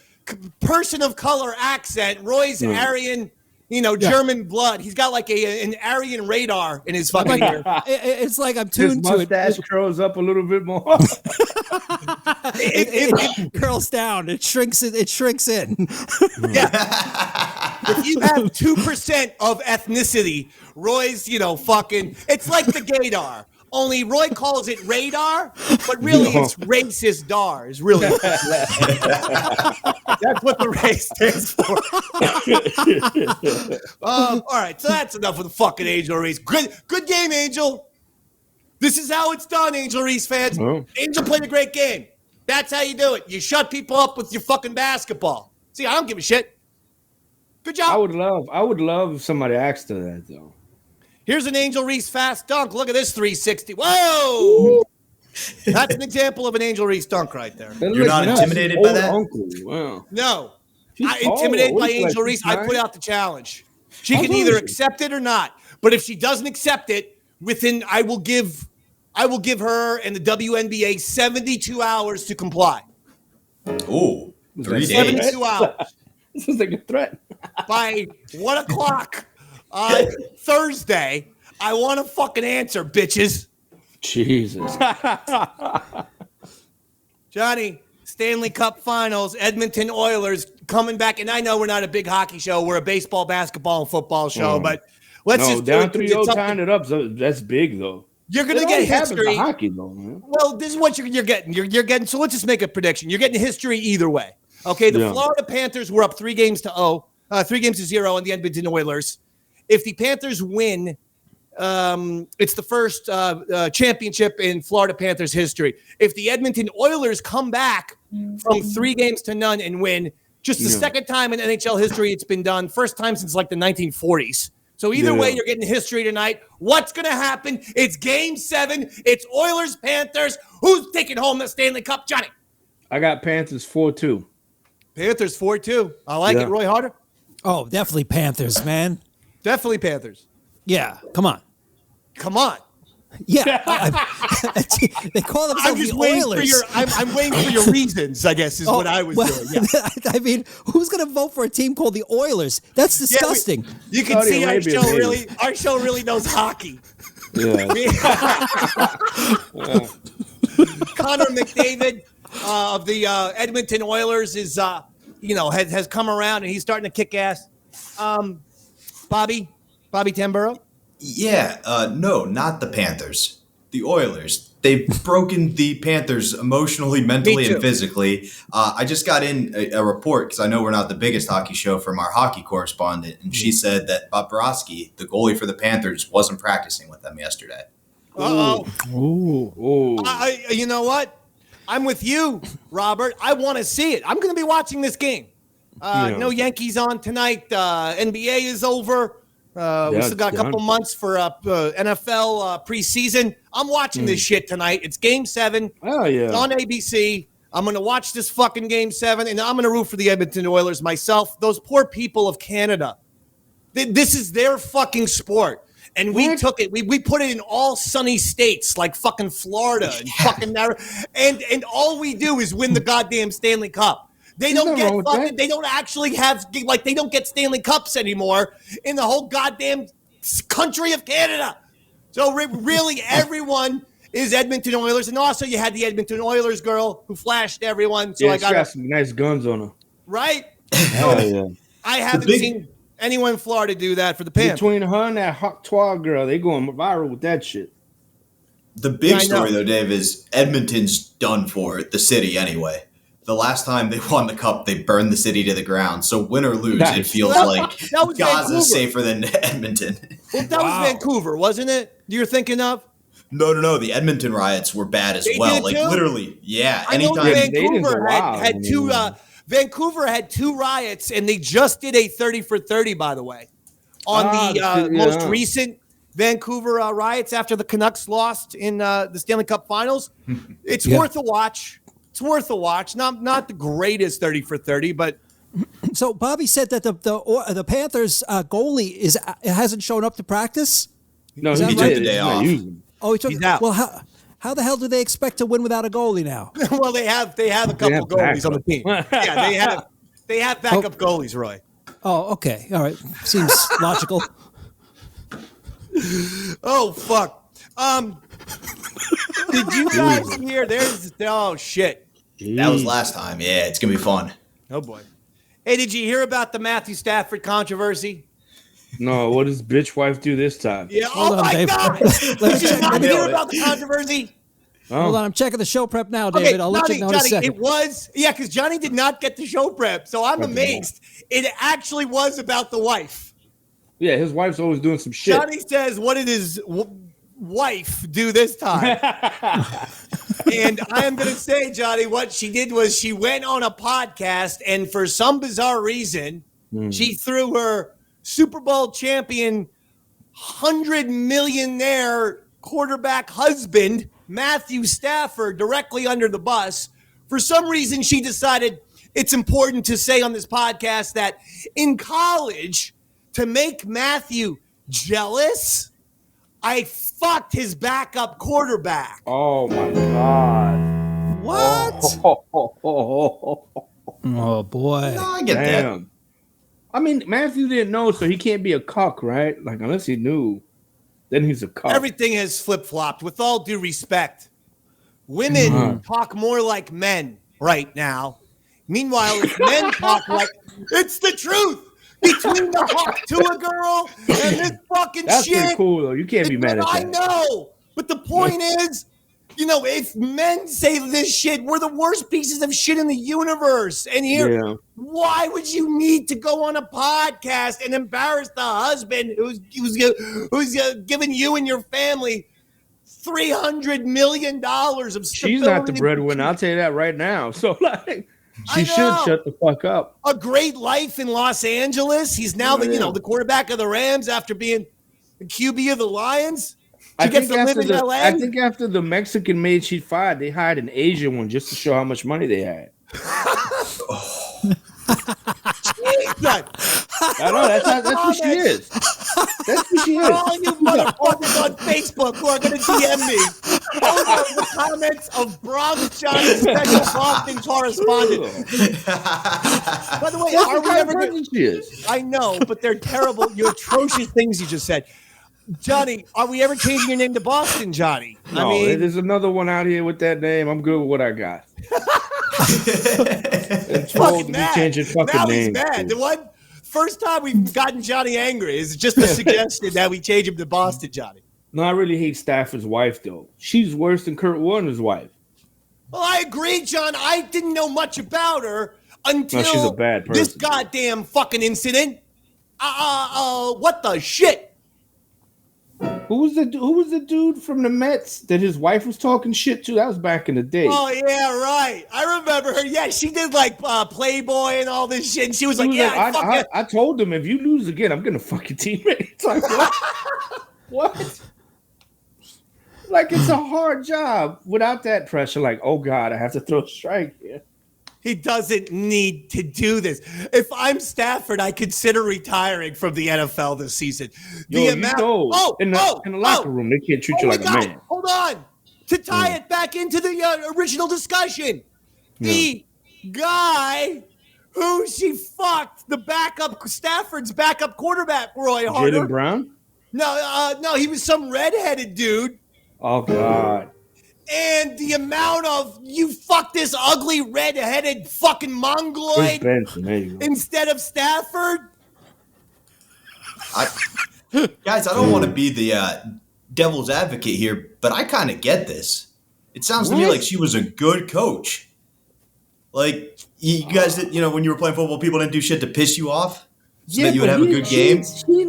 person of color accent. Roy's Aryan, German blood. He's got like an Aryan radar in his fucking ear. It's like I'm tuned to it. His mustache curls up a little bit more. It curls down. It shrinks in. Yeah. If you have 2% of ethnicity, Roy's, it's like the gaydar. Only Roy calls it radar, but really it's racist dar. Is really that's what the race stands for. All right, so that's enough of the fucking Angel Reese. Good game, Angel. This is how it's done, Angel Reese fans. Oh. Angel played a great game. That's how you do it. You shut people up with your fucking basketball. See, I don't give a shit. Good job. I would love if somebody asked her that though. Here's an Angel Reese fast dunk. Look at this 360. Whoa! Ooh. That's an example of an Angel Reese dunk right there. You're not intimidated by that? Uncle. Wow. No. Intimidated by Angel Reese, I put out the challenge. She can either accept it or not. But if she doesn't accept it, I will give her and the WNBA 72 hours to comply. Ooh. 3 days. 72 hours. This is like a threat. By 1 o'clock on Thursday, I want a fucking answer, bitches. Jesus. Johnny, Stanley Cup Finals, Edmonton Oilers coming back. And I know we're not a big hockey show. We're a baseball, basketball, and football show. But let's just down 3-0, tying it up. So that's big, though. You're going to get history. Hockey, though, man. Well, this is what you're getting. You're getting. So let's just make a prediction. You're getting history either way. Okay, the Florida Panthers were up 3-0 on the Edmonton Oilers. If the Panthers win, it's the first championship in Florida Panthers history. If the Edmonton Oilers come back from 3-0 and win, just the second time in NHL history it's been done, first time since like the 1940s. So either way, you're getting history tonight. What's going to happen? It's Game 7. It's Oilers-Panthers. Who's taking home the Stanley Cup? Johnny. I got Panthers 4-2. Panthers 4-2. I like it. Roy Harter? Oh, definitely Panthers, man. Definitely Panthers. Yeah, come on. Yeah, they call themselves the Oilers. I'm waiting for your reasons, I guess, is what I was doing. Yeah. I mean, who's going to vote for a team called the Oilers? That's disgusting. You can see our show really knows hockey. Yeah. Connor McDavid of the Edmonton Oilers is, has come around and he's starting to kick ass. Bobby Tamburro? Yeah, no, not the Panthers. The Oilers. They've broken the Panthers emotionally, mentally, and physically. I just got in a report, because I know we're not the biggest hockey show, from our hockey correspondent, and she said that Bobrovsky, the goalie for the Panthers, wasn't practicing with them yesterday. Uh-oh. Ooh. You know what? I'm with you, Robert. I want to see it. I'm going to be watching this game. No Yankees on tonight. NBA is over. We still got a couple months for NFL preseason. I'm watching this shit tonight. It's Game 7. Oh, yeah. It's on ABC. I'm going to watch this fucking Game 7, and I'm going to root for the Edmonton Oilers myself. Those poor people of Canada. This is their fucking sport. And we took it. We put it in all sunny states like fucking Florida and fucking and all we do is win the goddamn Stanley Cup. They don't get fucking. They don't actually have they don't get Stanley Cups anymore in the whole goddamn country of Canada. So really, everyone is Edmonton Oilers, and also you had the Edmonton Oilers girl who flashed everyone. So I got some nice guns on her. Right. Hell yeah. I haven't seen anyone in Florida do that for the Panthers. Between her and that hot twirl girl, they going viral with that shit. The big story, though, Dave, is Edmonton's done for the city anyway. The last time they won the cup, they burned the city to the ground. So win or lose, it feels like Gaza's safer than Edmonton. Well, that was Vancouver, wasn't it? You're thinking of? No. The Edmonton riots were bad as well. Like, literally, yeah. I know Vancouver had two riots, and they just did a 30 for 30, by the way, on the most recent Vancouver riots after the Canucks lost in the Stanley Cup Finals. It's worth a watch. It's worth a watch. Not the greatest 30 for 30, but. So Bobby said that the Panthers goalie hasn't shown up to practice. No, he took the day off. Oh, he's out. Well, how the hell do they expect to win without a goalie now? Well, they have a couple goalies on the team. Yeah, they have backup goalies, Roy. Oh, okay. All right. Seems logical. Oh, fuck. Did you guys hear? Oh, shit. That was last time. Yeah, it's going to be fun. Oh, boy. Hey, did you hear about the Matthew Stafford controversy? No, what does bitch wife do this time? Yeah. Hold on, my God. Did you not hear about the controversy? Oh. Hold on. I'm checking the show prep now, David. I'll let you know in a second. It was, because Johnny did not get the show prep, so I'm amazed. It actually was about the wife. Yeah, his wife's always doing some shit. Johnny says, what did his wife do this time? And I am going to say, Johnny, what she did was she went on a podcast, and for some bizarre reason, she threw her Super Bowl champion, $100 millionaire quarterback husband, Matthew Stafford, directly under the bus. For some reason, she decided it's important to say on this podcast that in college, to make Matthew jealous, I fucked his backup quarterback. Oh, my God. What? Oh, boy. No, I get that. I mean, Matthew didn't know, so he can't be a cuck, right? Like, unless he knew, then he's a cuck. Everything has flip-flopped. With all due respect, women talk more like men right now. Meanwhile, if men talk like, it's the truth. Between the hawk to a girl and this fucking That's shit. That's pretty cool, though. You can't be mad at that. I know. But the point is, if men say this shit, we're the worst pieces of shit in the universe. And here, why would you need to go on a podcast and embarrass the husband who's giving you and your family $300 million of stability? She's not the breadwinner. I'll tell you that right now. So, she should shut the fuck up. A great life in Los Angeles. He's now the quarterback of the Rams after being the QB of the Lions. I think after the Mexican maid she fired, they hired an Asian one just to show how much money they had. I know that's who she is. That's who she is. All you motherfuckers on Facebook who are going to DM me. Those are the comments of Bronx Johnny, special Boston correspondent. By the way, are we ever going to? I know, but they're terrible. You atrocious things you just said. Johnny, are we ever changing your name to Boston, Johnny? No, there's another one out here with that name. I'm good with what I got. It's fucking mad. Changing fucking now names. He's mad. The one first time we've gotten Johnny angry is just a suggestion that we change him to Boston, Johnny. No, I really hate Stafford's wife, though. She's worse than Kurt Warner's wife. Well, I agree, John. I didn't know much about her until she's a bad person. This goddamn fucking incident. What the shit? Who was the dude from the Mets that his wife was talking shit to? That was back in the day. Oh yeah, right. I remember her. Yeah, she did like Playboy and all this shit. And she was like, I told him if you lose again, I'm gonna fuck your teammates. Like what? What? Like it's a hard job without that pressure. Like, oh God, I have to throw a strike here. He doesn't need to do this. If I'm Stafford, I consider retiring from the NFL this season. In the locker room, they can't treat you like a man. Hold on. To tie it back into the original discussion, the guy who she fucked, Stafford's backup quarterback, Roy Harter. Jaylen Brown? No, he was some redheaded dude. Oh God. And the amount of you fuck this ugly red-headed fucking mongoloid instead of Stafford. Guys, I don't want to be the devil's advocate here, but I kind of get this. It sounds to me like she was a good coach. Like, you guys, when you were playing football, people didn't do shit to piss you off so that you would have a good game?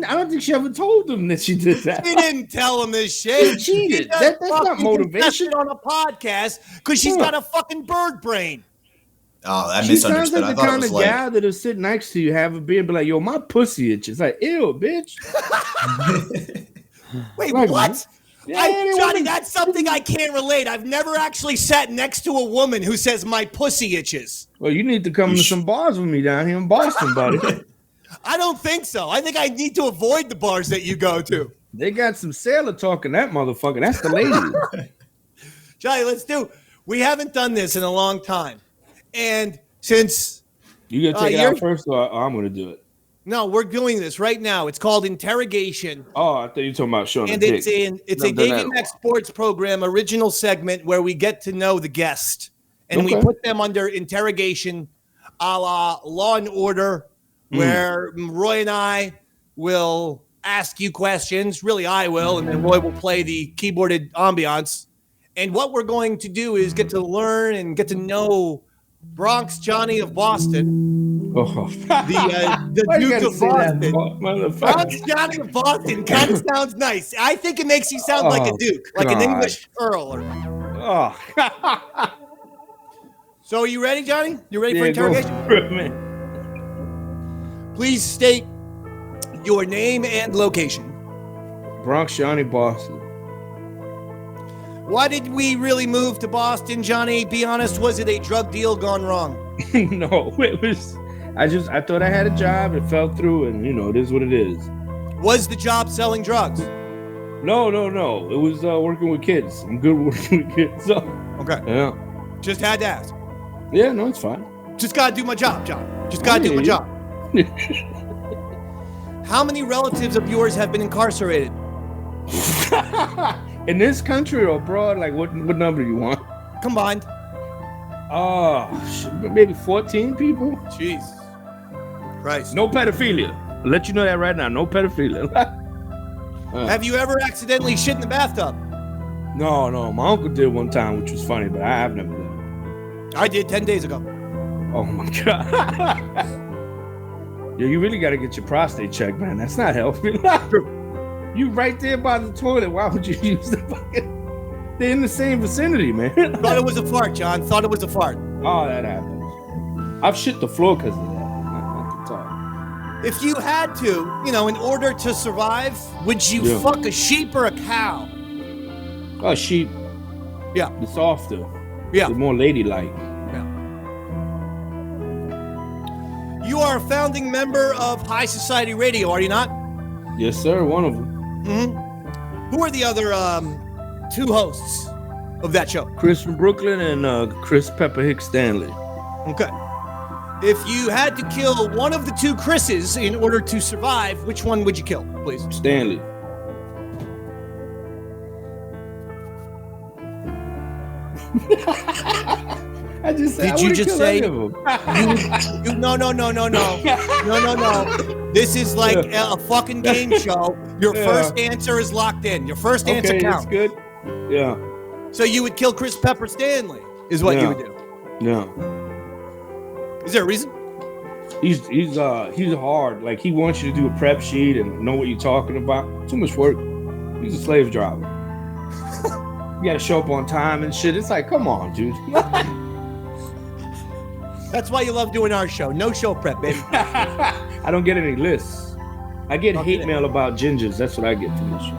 I don't think she ever told them that she did that. She didn't tell him this shit. She cheated. That's not motivation. On a podcast because she's got a fucking bird brain. Oh, I misunderstood. Sounds like I thought it was the kind of guy that'll sit next to you, have a beer, and be like, "Yo, my pussy itches." Like, ew, bitch. Wait, like, what? Yeah, Johnny, that's something I can't relate. I've never actually sat next to a woman who says my pussy itches. Well, you need to come to some bars with me down here in Boston, buddy. I don't think so. I think I need to avoid the bars that you go to. They got some sailor talk in that motherfucker. That's the lady. Johnny, we haven't done this in a long time. And since you gonna take it out first, or I'm gonna do it. No, we're doing this right now. It's called Interrogation. Oh, I thought you were talking about showing. And it's a Davey Mac Sports Program original segment where we get to know the guest and we put them under interrogation, a la Law and Order, where Roy and I will ask you questions. Really, I will, and then Roy will play the keyboarded ambiance. And what we're going to do is get to learn and get to know Bronx Johnny of Boston, the Duke of Boston. Bronx Johnny of Boston kind of sounds nice. I think it makes you sound like a Duke, like an English Earl. So are you ready, Johnny? You ready for interrogation? Please state your name and location. Bronx Johnny, Boston. Why did we really move to Boston, Johnny? Be honest, was it a drug deal gone wrong? No, it was. I thought I had a job. It fell through, and it is what it is. Was the job selling drugs? No. It was working with kids. I'm good working with kids. So. Okay. Yeah. Just had to ask. Yeah, no, it's fine. Just gotta do my job, John. Just gotta do my job. How many relatives of yours have been incarcerated? In this country or abroad? Like, what number you want? Combined. Maybe 14 people? Jeez. Christ. No pedophilia. I'll let you know that right now. No pedophilia. Have you ever accidentally shit in the bathtub? No. My uncle did one time, which was funny, but I've never done it. I did 10 days ago. Oh, my God. Yo, you really got to get your prostate checked, man. That's not healthy. You right there by the toilet. Why would you use the fucking... They're in the same vicinity, man. Thought it was a fart, John. Thought it was a fart. Oh, that happens. I've shit the floor because of that. Not the top. If you had to, in order to survive, would you fuck a sheep or a cow? A sheep. Yeah. The softer. Yeah. The more ladylike. Yeah. You are a founding member of High Society Radio, are you not? Yes, sir. One of them. Mm-hmm. Who are the other two hosts of that show? Chris from Brooklyn and Chris Pepper Hicks Stanley. Okay. If you had to kill one of the two Chris's in order to survive, which one would you kill, please? Stanley. Did you just say no? This is like a fucking game show. Your first answer is locked in. Your first answer counts. That's good. Yeah. So you would kill Chris Pepper Stanley, is what you would do. Yeah. Is there a reason? He's hard. Like, he wants you to do a prep sheet and know what you're talking about. Too much work. He's a slave driver. You got to show up on time and shit. It's like, come on, dude. That's why you love doing our show. No show prep, baby. I don't get any lists. I get hate mail about gingers. That's what I get from this show.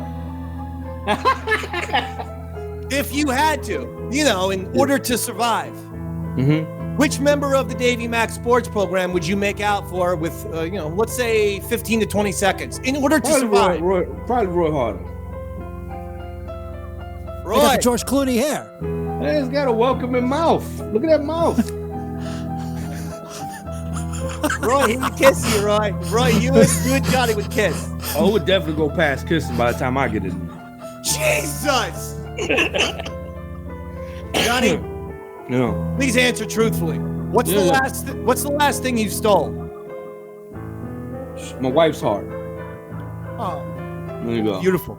If you had to, in order to survive, which member of the Davey Mac Sports Program would you make out for with, let's say 15 to 20 seconds in order to survive? Probably Roy Harter. Roy. I got the George Clooney hair. He's got a welcoming mouth. Look at that mouth. Roy, he would kiss you, Roy. Roy, you and Johnny would kiss. Oh, it would definitely go past kissing by the time I get in there. Jesus! Johnny, please answer truthfully. What's the last thing you stole? My wife's heart. Oh, there you go. beautiful.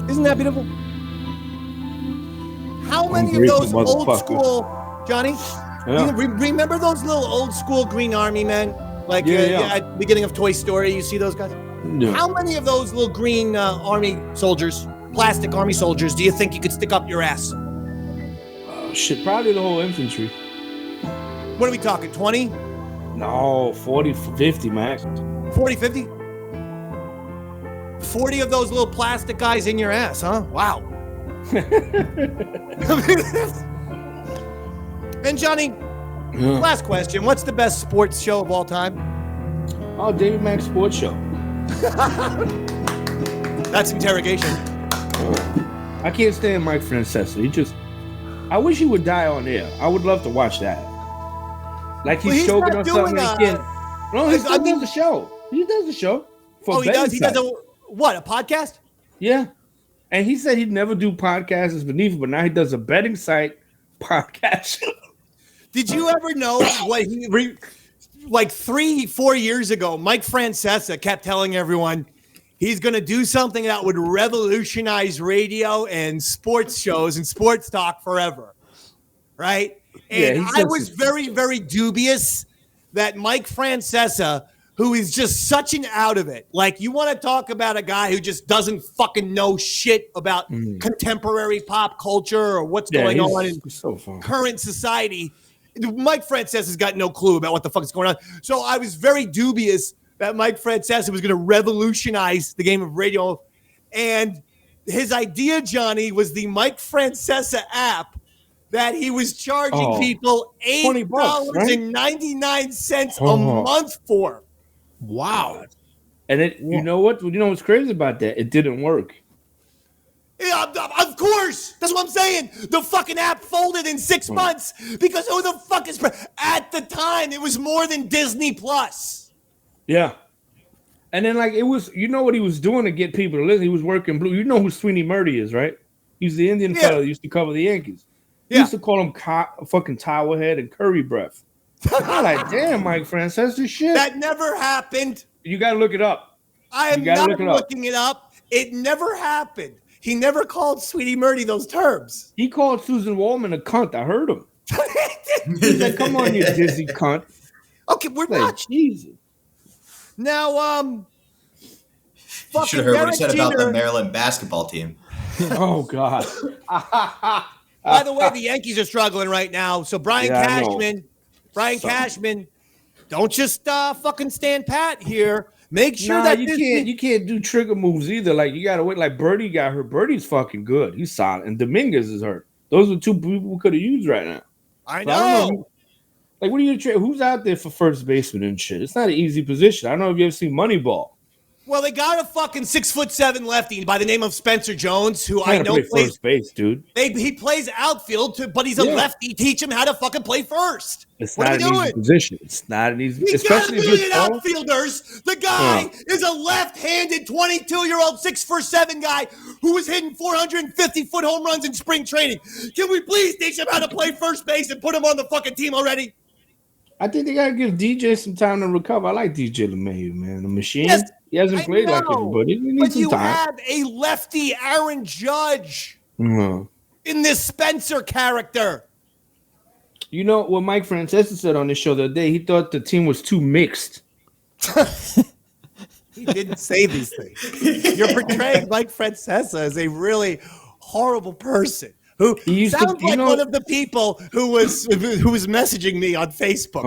Isn't that beautiful? How many of grateful, those old motherfucker. school, Johnny? Yeah. You remember those little old school Green Army men? Like at the beginning of Toy Story, you see those guys? Yeah. How many of those little green Army soldiers, plastic Army soldiers, do you think you could stick up your ass? Oh, shit, probably the whole infantry. What are we talking, 20? No, 40, 50 max. 40, 50? 40 of those little plastic guys in your ass, huh? Wow. And Johnny, last question. What's the best sports show of all time? Oh, Davey Mac Sports Show. That's Interrogation. I can't stand Mike Francesa. I wish he would die on air. I would love to watch that. Like he's choking on something again. No, he still does the show. He does the show. He does? He does a podcast? Yeah. And he said he'd never do podcasts as beneath, but now he does a betting site podcast. Did you ever know what like 3-4 years ago, Mike Francesa kept telling everyone he's going to do something that would revolutionize radio and sports shows and sports talk forever, right? And I was very, very dubious that Mike Francesa, who is just such an out of it, like you want to talk about a guy who just doesn't fucking know shit about contemporary pop culture or what's going on in current society. Mike Francesa's got no clue about what the fuck is going on. So I was very dubious that Mike Francesa was going to revolutionize the game of radio. And his idea, Johnny, was the Mike Francesa app that he was charging people $8.99 a month for. Wow. And you know what? You know what's crazy about that? It didn't work. Yeah, of course. That's what I'm saying. The fucking app folded in 6 months because who the fuck is... At the time, it was more than Disney Plus. Yeah. And then, like, it was... You know what he was doing to get people to listen? He was working blue. You know who Sweeney Murdy is, right? He's the Indian fellow that used to cover the Yankees. He used to call him fucking Tower Head and Curry Breath. I'm like, damn, Mike Francesa, shit. That never happened. You got to look it up. I am not looking it up. It never happened. He never called Sweetie Murdy those terms. He called Susan Wallman a cunt. I heard him. He said, come on, you dizzy cunt. Okay, we're not. Jesus. Now, you should have heard what he said about the Maryland basketball team. Oh, God. By the way, the Yankees are struggling right now. So Brian Cashman, don't just fucking stand pat here. Make sure that you can't do trigger moves either. Like you gotta wait. Like Birdie got hurt. Birdie's fucking good. He's solid. And Dominguez is hurt. Those are two people we could have used right now. I know. Like, what are you who's out there for first baseman and shit? It's not an easy position. I don't know if you ever seen Moneyball. Well, they got a fucking 6'7" lefty by the name of Spencer Jones, who I know plays first base, dude. He plays outfield, but he's a lefty. Teach him how to fucking play first. It's not an easy position. It's not an easy, especially if you're outfielders. The guy is a left-handed 22-year-old 6'7" guy who was hitting 450-foot home runs in spring training. Can we please teach him how to play first base and put him on the fucking team already? I think they gotta give DJ some time to recover. I like DJ LeMahieu, man. The machine. Yes, he hasn't played like everybody. He needs some time. But you have a lefty Aaron Judge in this Spencer character. You know what Mike Francesa said on the show the other day? He thought the team was too mixed. He didn't say these things. You're portraying Mike Francesa as a really horrible person. Who sounds like one of the people who was messaging me on Facebook.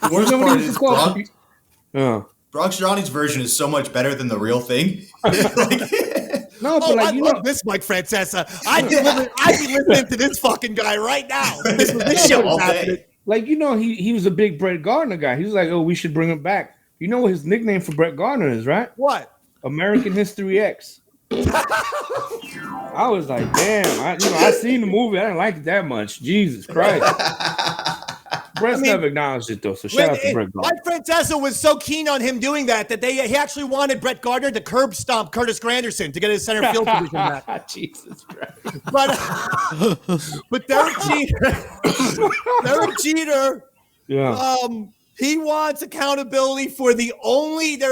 The worst part is Bronx Johnny's version is so much better than the real thing. I love this Mike Francesa. I'd be listening to this fucking guy right now. This show is happening. Like, he was a big Brett Gardner guy. He was like, oh, we should bring him back. You know what his nickname for Brett Gardner is, right? What? American History X. I was like, damn, I seen the movie. I didn't like it that much. Jesus Christ. Brett's never acknowledged it, though, so shout out to Brett Gardner. Mike Francesa was so keen on him doing that he actually wanted Brett Gardner to curb stomp Curtis Granderson to get his center field position back. Jesus Christ. But Derek Jeter, he wants accountability for the only...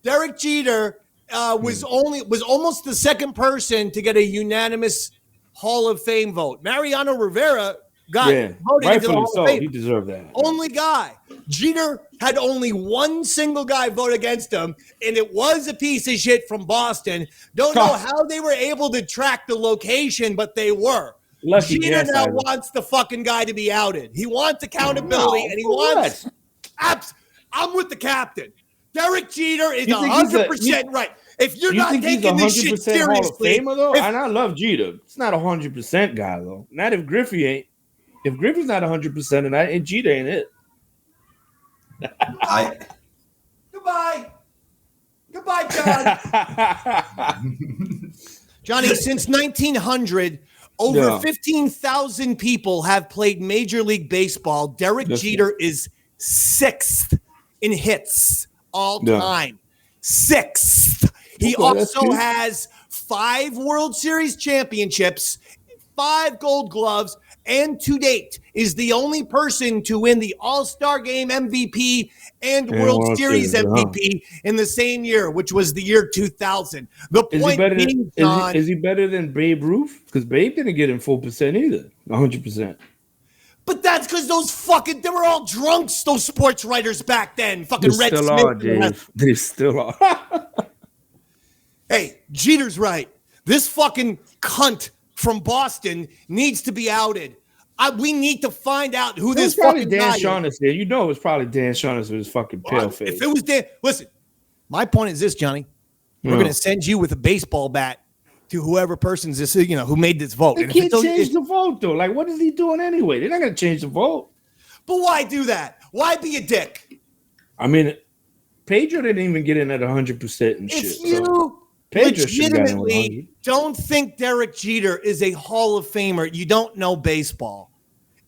Derek Jeter was almost the second person to get a unanimous Hall of Fame vote. Mariano Rivera got voted into the Hall of Fame. He deserved that. Only guy. Jeter had only one single guy vote against him, and it was a piece of shit from Boston. Don't know how they were able to track the location, but they were. Jeter now wants the fucking guy to be outed. He wants accountability, and he wants. I'm with the captain. Derek Jeter is 100% right. If you're not taking this shit seriously, and I love Jeter. It's not 100% guy though. Not if Griffey ain't. If Griffey's not 100%, and Jeter ain't it. Goodbye, John. Johnny, since 1900, over 15,000 people have played Major League Baseball. Derek Jeter is 6th in hits all time. 6th. He also has 5 World Series championships, 5 Gold Gloves, and to date is the only person to win the All-Star Game MVP and World Series MVP in the same year, which was the year 2000. The point being, John, is he better than Babe Ruth? Because Babe didn't get in full percent either, 100%. But that's because they were all drunks, those sports writers back then. Fucking They Red still Smith. are, Dave. They still are. Hey, Jeter's right. This fucking cunt from Boston needs to be outed. We need to find out who this fucking guy is. Dan Shaughnessy. You know it was probably Dan Shaughnessy with his fucking pale face. If it was Dan, listen, my point is this, Johnny. We're going to send you with a baseball bat to whoever person's this, who made this vote. They can't change the vote, though. Like, what is he doing anyway? They're not going to change the vote. But why do that? Why be a dick? I mean, Pedro didn't even get in at 100% and shit. If you legitimately don't think Derek Jeter is a Hall of Famer, you don't know baseball.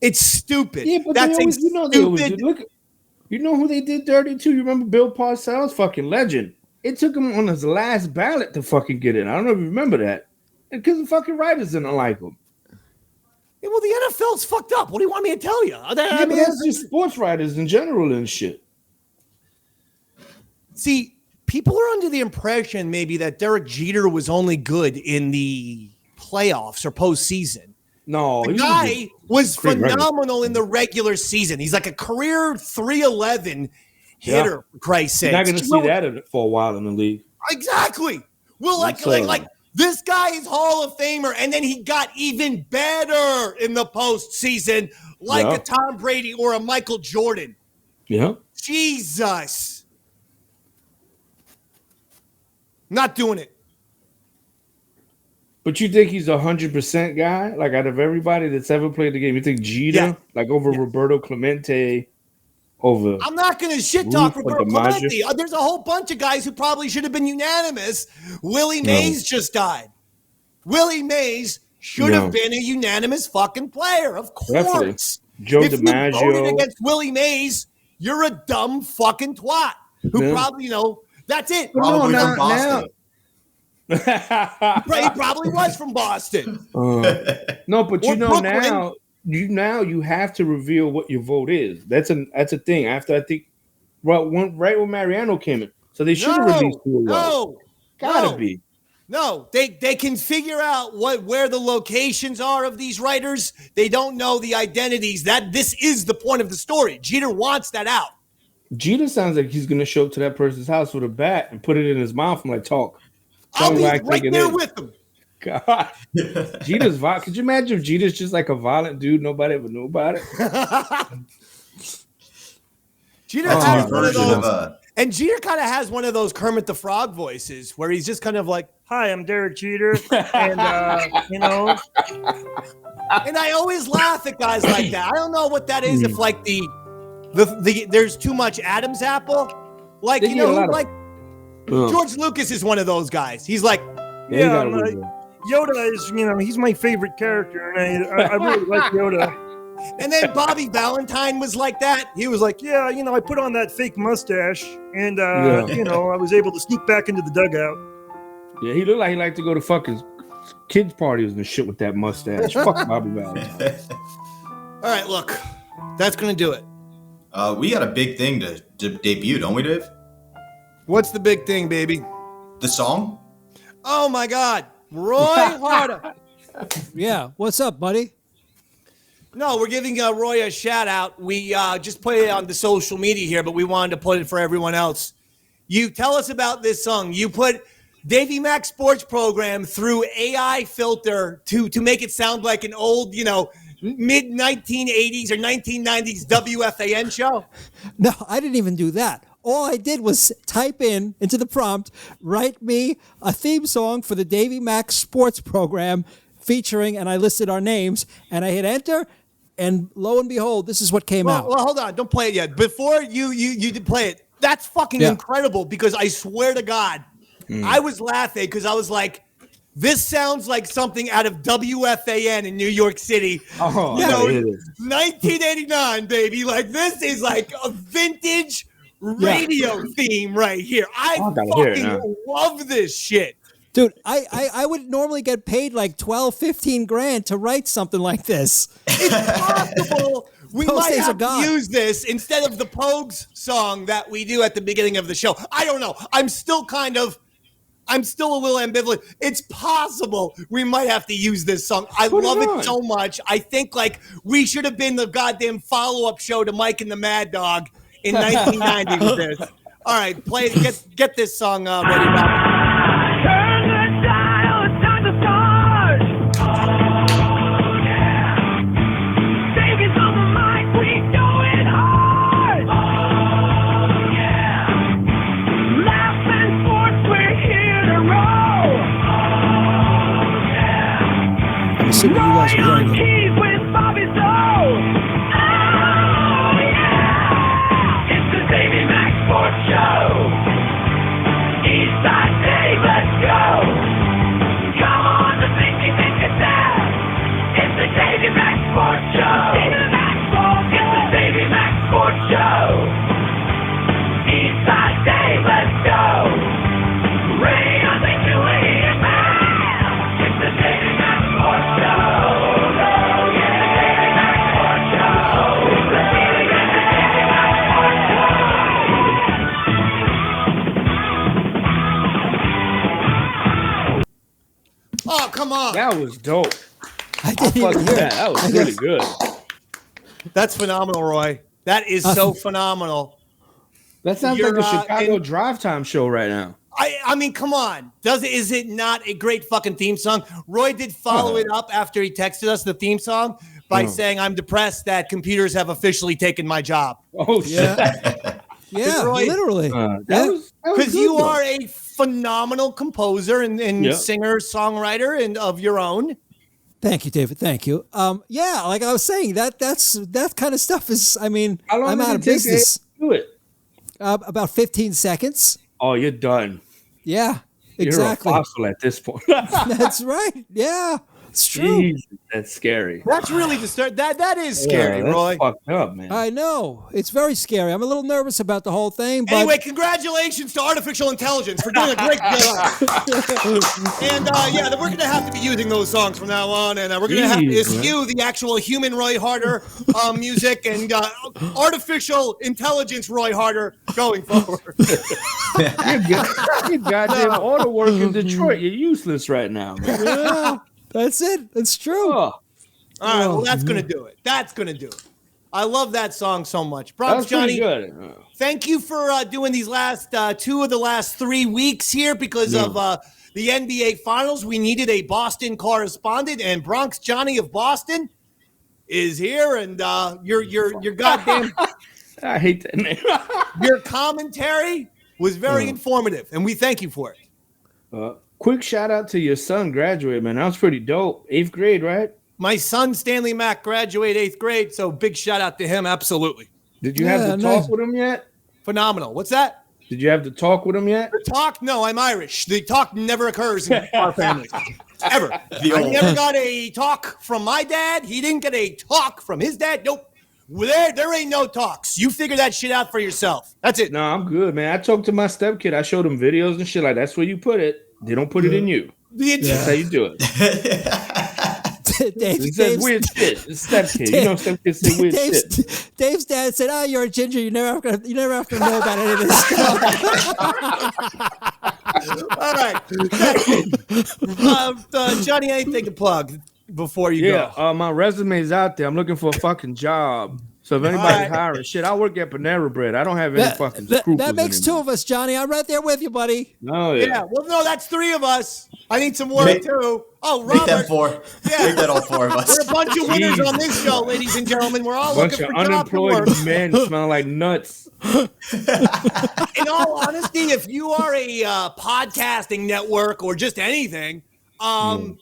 It's stupid. Yeah, but that's stupid. You know who they did dirty to? You remember Bill Parcells? Fucking legend. It took him on his last ballot to fucking get in. I don't know if you remember that. Because the fucking writers didn't like him. Yeah, well, the NFL's fucked up. What do you want me to tell you? But that's just sports writers in general and shit. See, people are under the impression maybe that Derek Jeter was only good in the playoffs or postseason. No, the guy was phenomenal in the regular season. He's like a career 311 hitter, for Christ's sake. You're not going to see that for a while in the league. Exactly. Well, like this guy is Hall of Famer, and then he got even better in the postseason, like a Tom Brady or a Michael Jordan. Yeah. Jesus. Not doing it. But you think he's 100% guy? Like, out of everybody that's ever played the game, you think Jeter, like over Roberto Clemente, over... I'm not going to shit talk Roberto Clemente. There's a whole bunch of guys who probably should have been unanimous. Willie Mays just died. Willie Mays should have been a unanimous fucking player, of course. Definitely. Joe if DiMaggio. You voted against Willie Mays, you're a dumb fucking twat who probably, that's it. Probably from Boston. He probably was from Boston. No, but Brooklyn. You have to reveal what your vote is. That's a thing. After I think right when Mariano came in, so they should have released who it was. Gotta be. No, they can figure out where the locations are of these writers. They don't know the identities. This is the point of the story. Jeter wants that out. Jeter sounds like he's gonna show up to that person's house with a bat and put it in his mouth and talk. I'll be right there with him. God, Jeter's violent. Could you imagine if Jeter's just like a violent dude? Nobody ever knew about it. Jeter has one of those, and Jeter kind of has one of those Kermit the Frog voices where he's just kind of like, "Hi, I'm Derek Jeter," and And I always laugh at guys like that. I don't know what that is. If like the there's too much Adam's apple, like George Lucas is one of those guys. He's like, Yoda is, he's my favorite character, and I really like Yoda. And then Bobby Valentine was like that. He was like, I put on that fake mustache, and I was able to sneak back into the dugout. Yeah, he looked like he liked to go to fucking kids' parties and shit with that mustache. Fuck Bobby Valentine. All right, look, that's gonna do it. We got a big thing to debut, don't we, Dave? What's the big thing, baby? The song? Oh, my God. Roy Harter. Yeah. What's up, buddy? No, we're giving Roy a shout out. We just put it on the social media here, but we wanted to put it for everyone else. You tell us about this song. You put Davey Mac Sports Program through AI filter to make it sound like an old, mid 1980s or 1990s WFAN show. No, I didn't even do that. All I did was type into the prompt, write me a theme song for the Davey Mac Sports Program featuring, and I listed our names, and I hit enter, and lo and behold, this is what came out. Well, hold on. Don't play it yet. Before you did play it, that's fucking incredible, because I swear to God, I was laughing because I was like, this sounds like something out of WFAN in New York City. Oh, 1989, baby. Like, this is like a vintage radio theme right here. I fucking love this shit. Dude, I would normally get paid like 12, 15 grand to write something like this. It's possible we Those might days have are gone. to use this instead of the Pogues song that we do at the beginning of the show. I don't know. I'm still a little ambivalent. It's possible we might have to use this song. I love it so much. I think like we should have been the goddamn follow-up show to Mike and the Mad Dog in 1990 with this. All right, play it. Get this song ready, Rob. Turn the dial, it's time to start. Oh, yeah. Vegas on the mic, we going hard. Oh, yeah. Laughs and sports, we're here to roll. Oh, yeah. I'm assuming you guys are Roy on hearing it. keys with Bobby Soul. Oh, yeah. It's the Davey Mac Sports Show. Eastside Dave, let's go. Come on, the 50-50 sound. It's the Davey Mac Sports Show. It's the Davey Mac Sports Show. Eastside Dave, let's go. Ray on the QB Matthew. It's the Davey Mac Sports Show. Oh, yeah, Davey Mac Sports Show. Let's get it, the Davey Mac Sports Show. Oh, come on. That was dope. I didn't even hear it. That was really good. That's phenomenal, Roy. That is so phenomenal. That sounds You're, like a Chicago drive time show right now. I mean, come on. Is it not a great fucking theme song? Roy did follow it up after he texted us the theme song by saying, I'm depressed that computers have officially taken my job. Oh, shit. Yeah, Roy- literally. That was Because good, you though. are a phenomenal composer and singer, songwriter and of your own. Thank you, David. Thank you. Yeah, like I was saying, that kind of stuff is, I mean, How long I'm did out it of take business. to do it? About 15 seconds. Oh, you're done. Yeah, exactly. You're a fossil at this point. That's right. Yeah, it's true. Jesus, that's scary. That's really disturbing. That is scary, Yeah, that's Roy. fucked up, man. I know. It's very scary. I'm a little nervous about the whole thing, but Anyway, congratulations to artificial intelligence for doing a great job. And we're going to have to be using those songs from now on, and we're going to have to eschew the actual human Roy Harter music and artificial intelligence Roy Harter going forward. You goddamn auto work in Detroit. You're useless right now, man. yeah, that's it. It's true. Oh, All right, well, that's going to do it. That's going to do it. I love that song so much. Bronx that's pretty Johnny, good. thank you for doing these last 2 of the last 3 weeks here because of the NBA Finals. We needed a Boston correspondent, and Bronx Johnny of Boston is here, and your goddamn I hate that name. your commentary was very informative, and we thank you for it. Quick shout out to your son graduating, man. That was pretty dope. 8th grade, right? My son Stanley Mack graduated 8th grade, so big shout out to him. Absolutely Did you have to nice. talk with him yet? phenomenal. What's that? Did you have to talk with him yet? The talk? No, I'm Irish. The talk never occurs in our family. Ever. I never got a talk from my dad. He didn't get a talk from his dad. Nope. There ain't no talks. You figure that shit out for yourself. That's it. No, I'm good, man. I talked to my stepkid. I showed him videos and shit like that's where you put it. They don't put it in you. That's how you do it. He says weird shit. It's stepkid. You know, stepkids say weird shit. Dave's dad said, "Oh, you're a ginger. You never have to know about any of this stuff." All right, Johnny, anything to plug before you go? My resume's out there. I'm looking for a fucking job. So if anybody's hiring, shit, I work at Panera Bread. I don't have any fucking scruples that makes anymore. 2 of us, Johnny. I'm right there with you, buddy. Oh, yeah. Yeah, well, no, that's 3 of us. I need some work, too. Oh, Robert. Make that 4. Yeah. Make that all 4 of us. We're a bunch of winners on this show, ladies and gentlemen. We're all looking for jobs to work. Unemployed men smelling like nuts. In all honesty, if you are a podcasting network or just anything,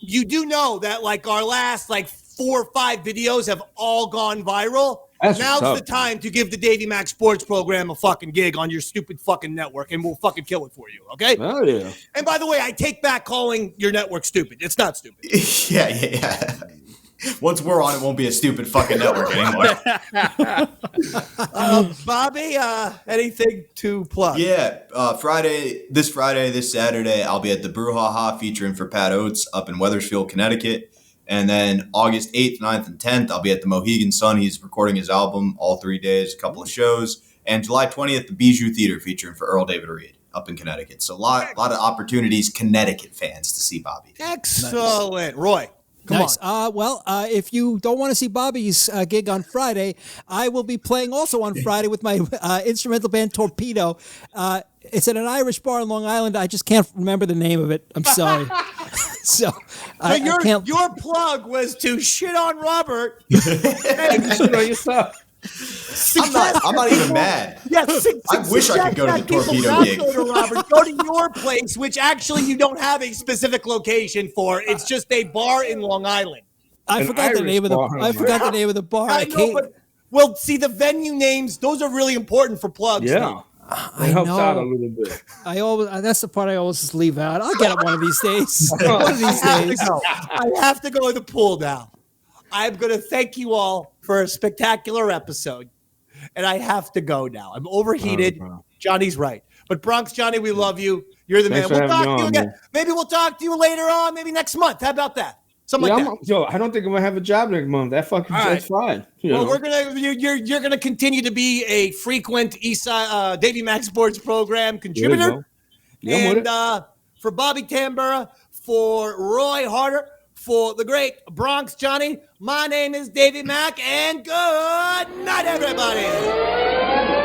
you do know that like our last 4 or 5 videos have all gone viral. Now's the time to give the Davey Mac Sports Program a fucking gig on your stupid fucking network, and we'll fucking kill it for you, okay? Oh, yeah. And by the way, I take back calling your network stupid. It's not stupid. Yeah. Once we're on, it won't be a stupid fucking network anymore. Bobby, anything to plug? Yeah, this Saturday, I'll be at the Brouhaha featuring for Pat Oates up in Wethersfield, Connecticut. And then August 8th, 9th, and 10th, I'll be at the Mohegan Sun. He's recording his album all 3 days, a couple of shows. And July 20th, the Bijou Theater featuring for Earl David Reed up in Connecticut. So a lot of opportunities, Connecticut fans, to see Bobby. Excellent. Nice. Roy, come on. If you don't want to see Bobby's gig on Friday, I will be playing also on Friday with my instrumental band Torpedo. It's at an Irish bar in Long Island. I just can't remember the name of it. I'm sorry. I can't. Your plug was to shit on Robert. Shit on yourself. I'm not even mad. Yes, I wish I could go to the Torpedo gig. Go to Robert. Go to your place, which actually you don't have a specific location for. It's just a bar in Long Island. I forgot the name of the bar. I know, but well, see the venue names; those are really important for plugs. Yeah. It helps out a little bit. That's the part I always just leave out. I'll get it one of these days. One of these days. I have to go to the pool now. I'm going to thank you all for a spectacular episode, and I have to go now. I'm overheated. Johnny's right. But Bronx Johnny, we love you. You're the man. We'll talk to you again. Man. Maybe we'll talk to you later on, maybe next month. How about that? Something like that. I don't think I'm gonna have a job next month. That's fine. We're you're gonna continue to be a frequent Eastside Davey Mac Sports Program contributor. And for Bobby Tamburro, for Roy Harter, for the great Bronx Johnny, my name is Davey Mac, and good night, everybody.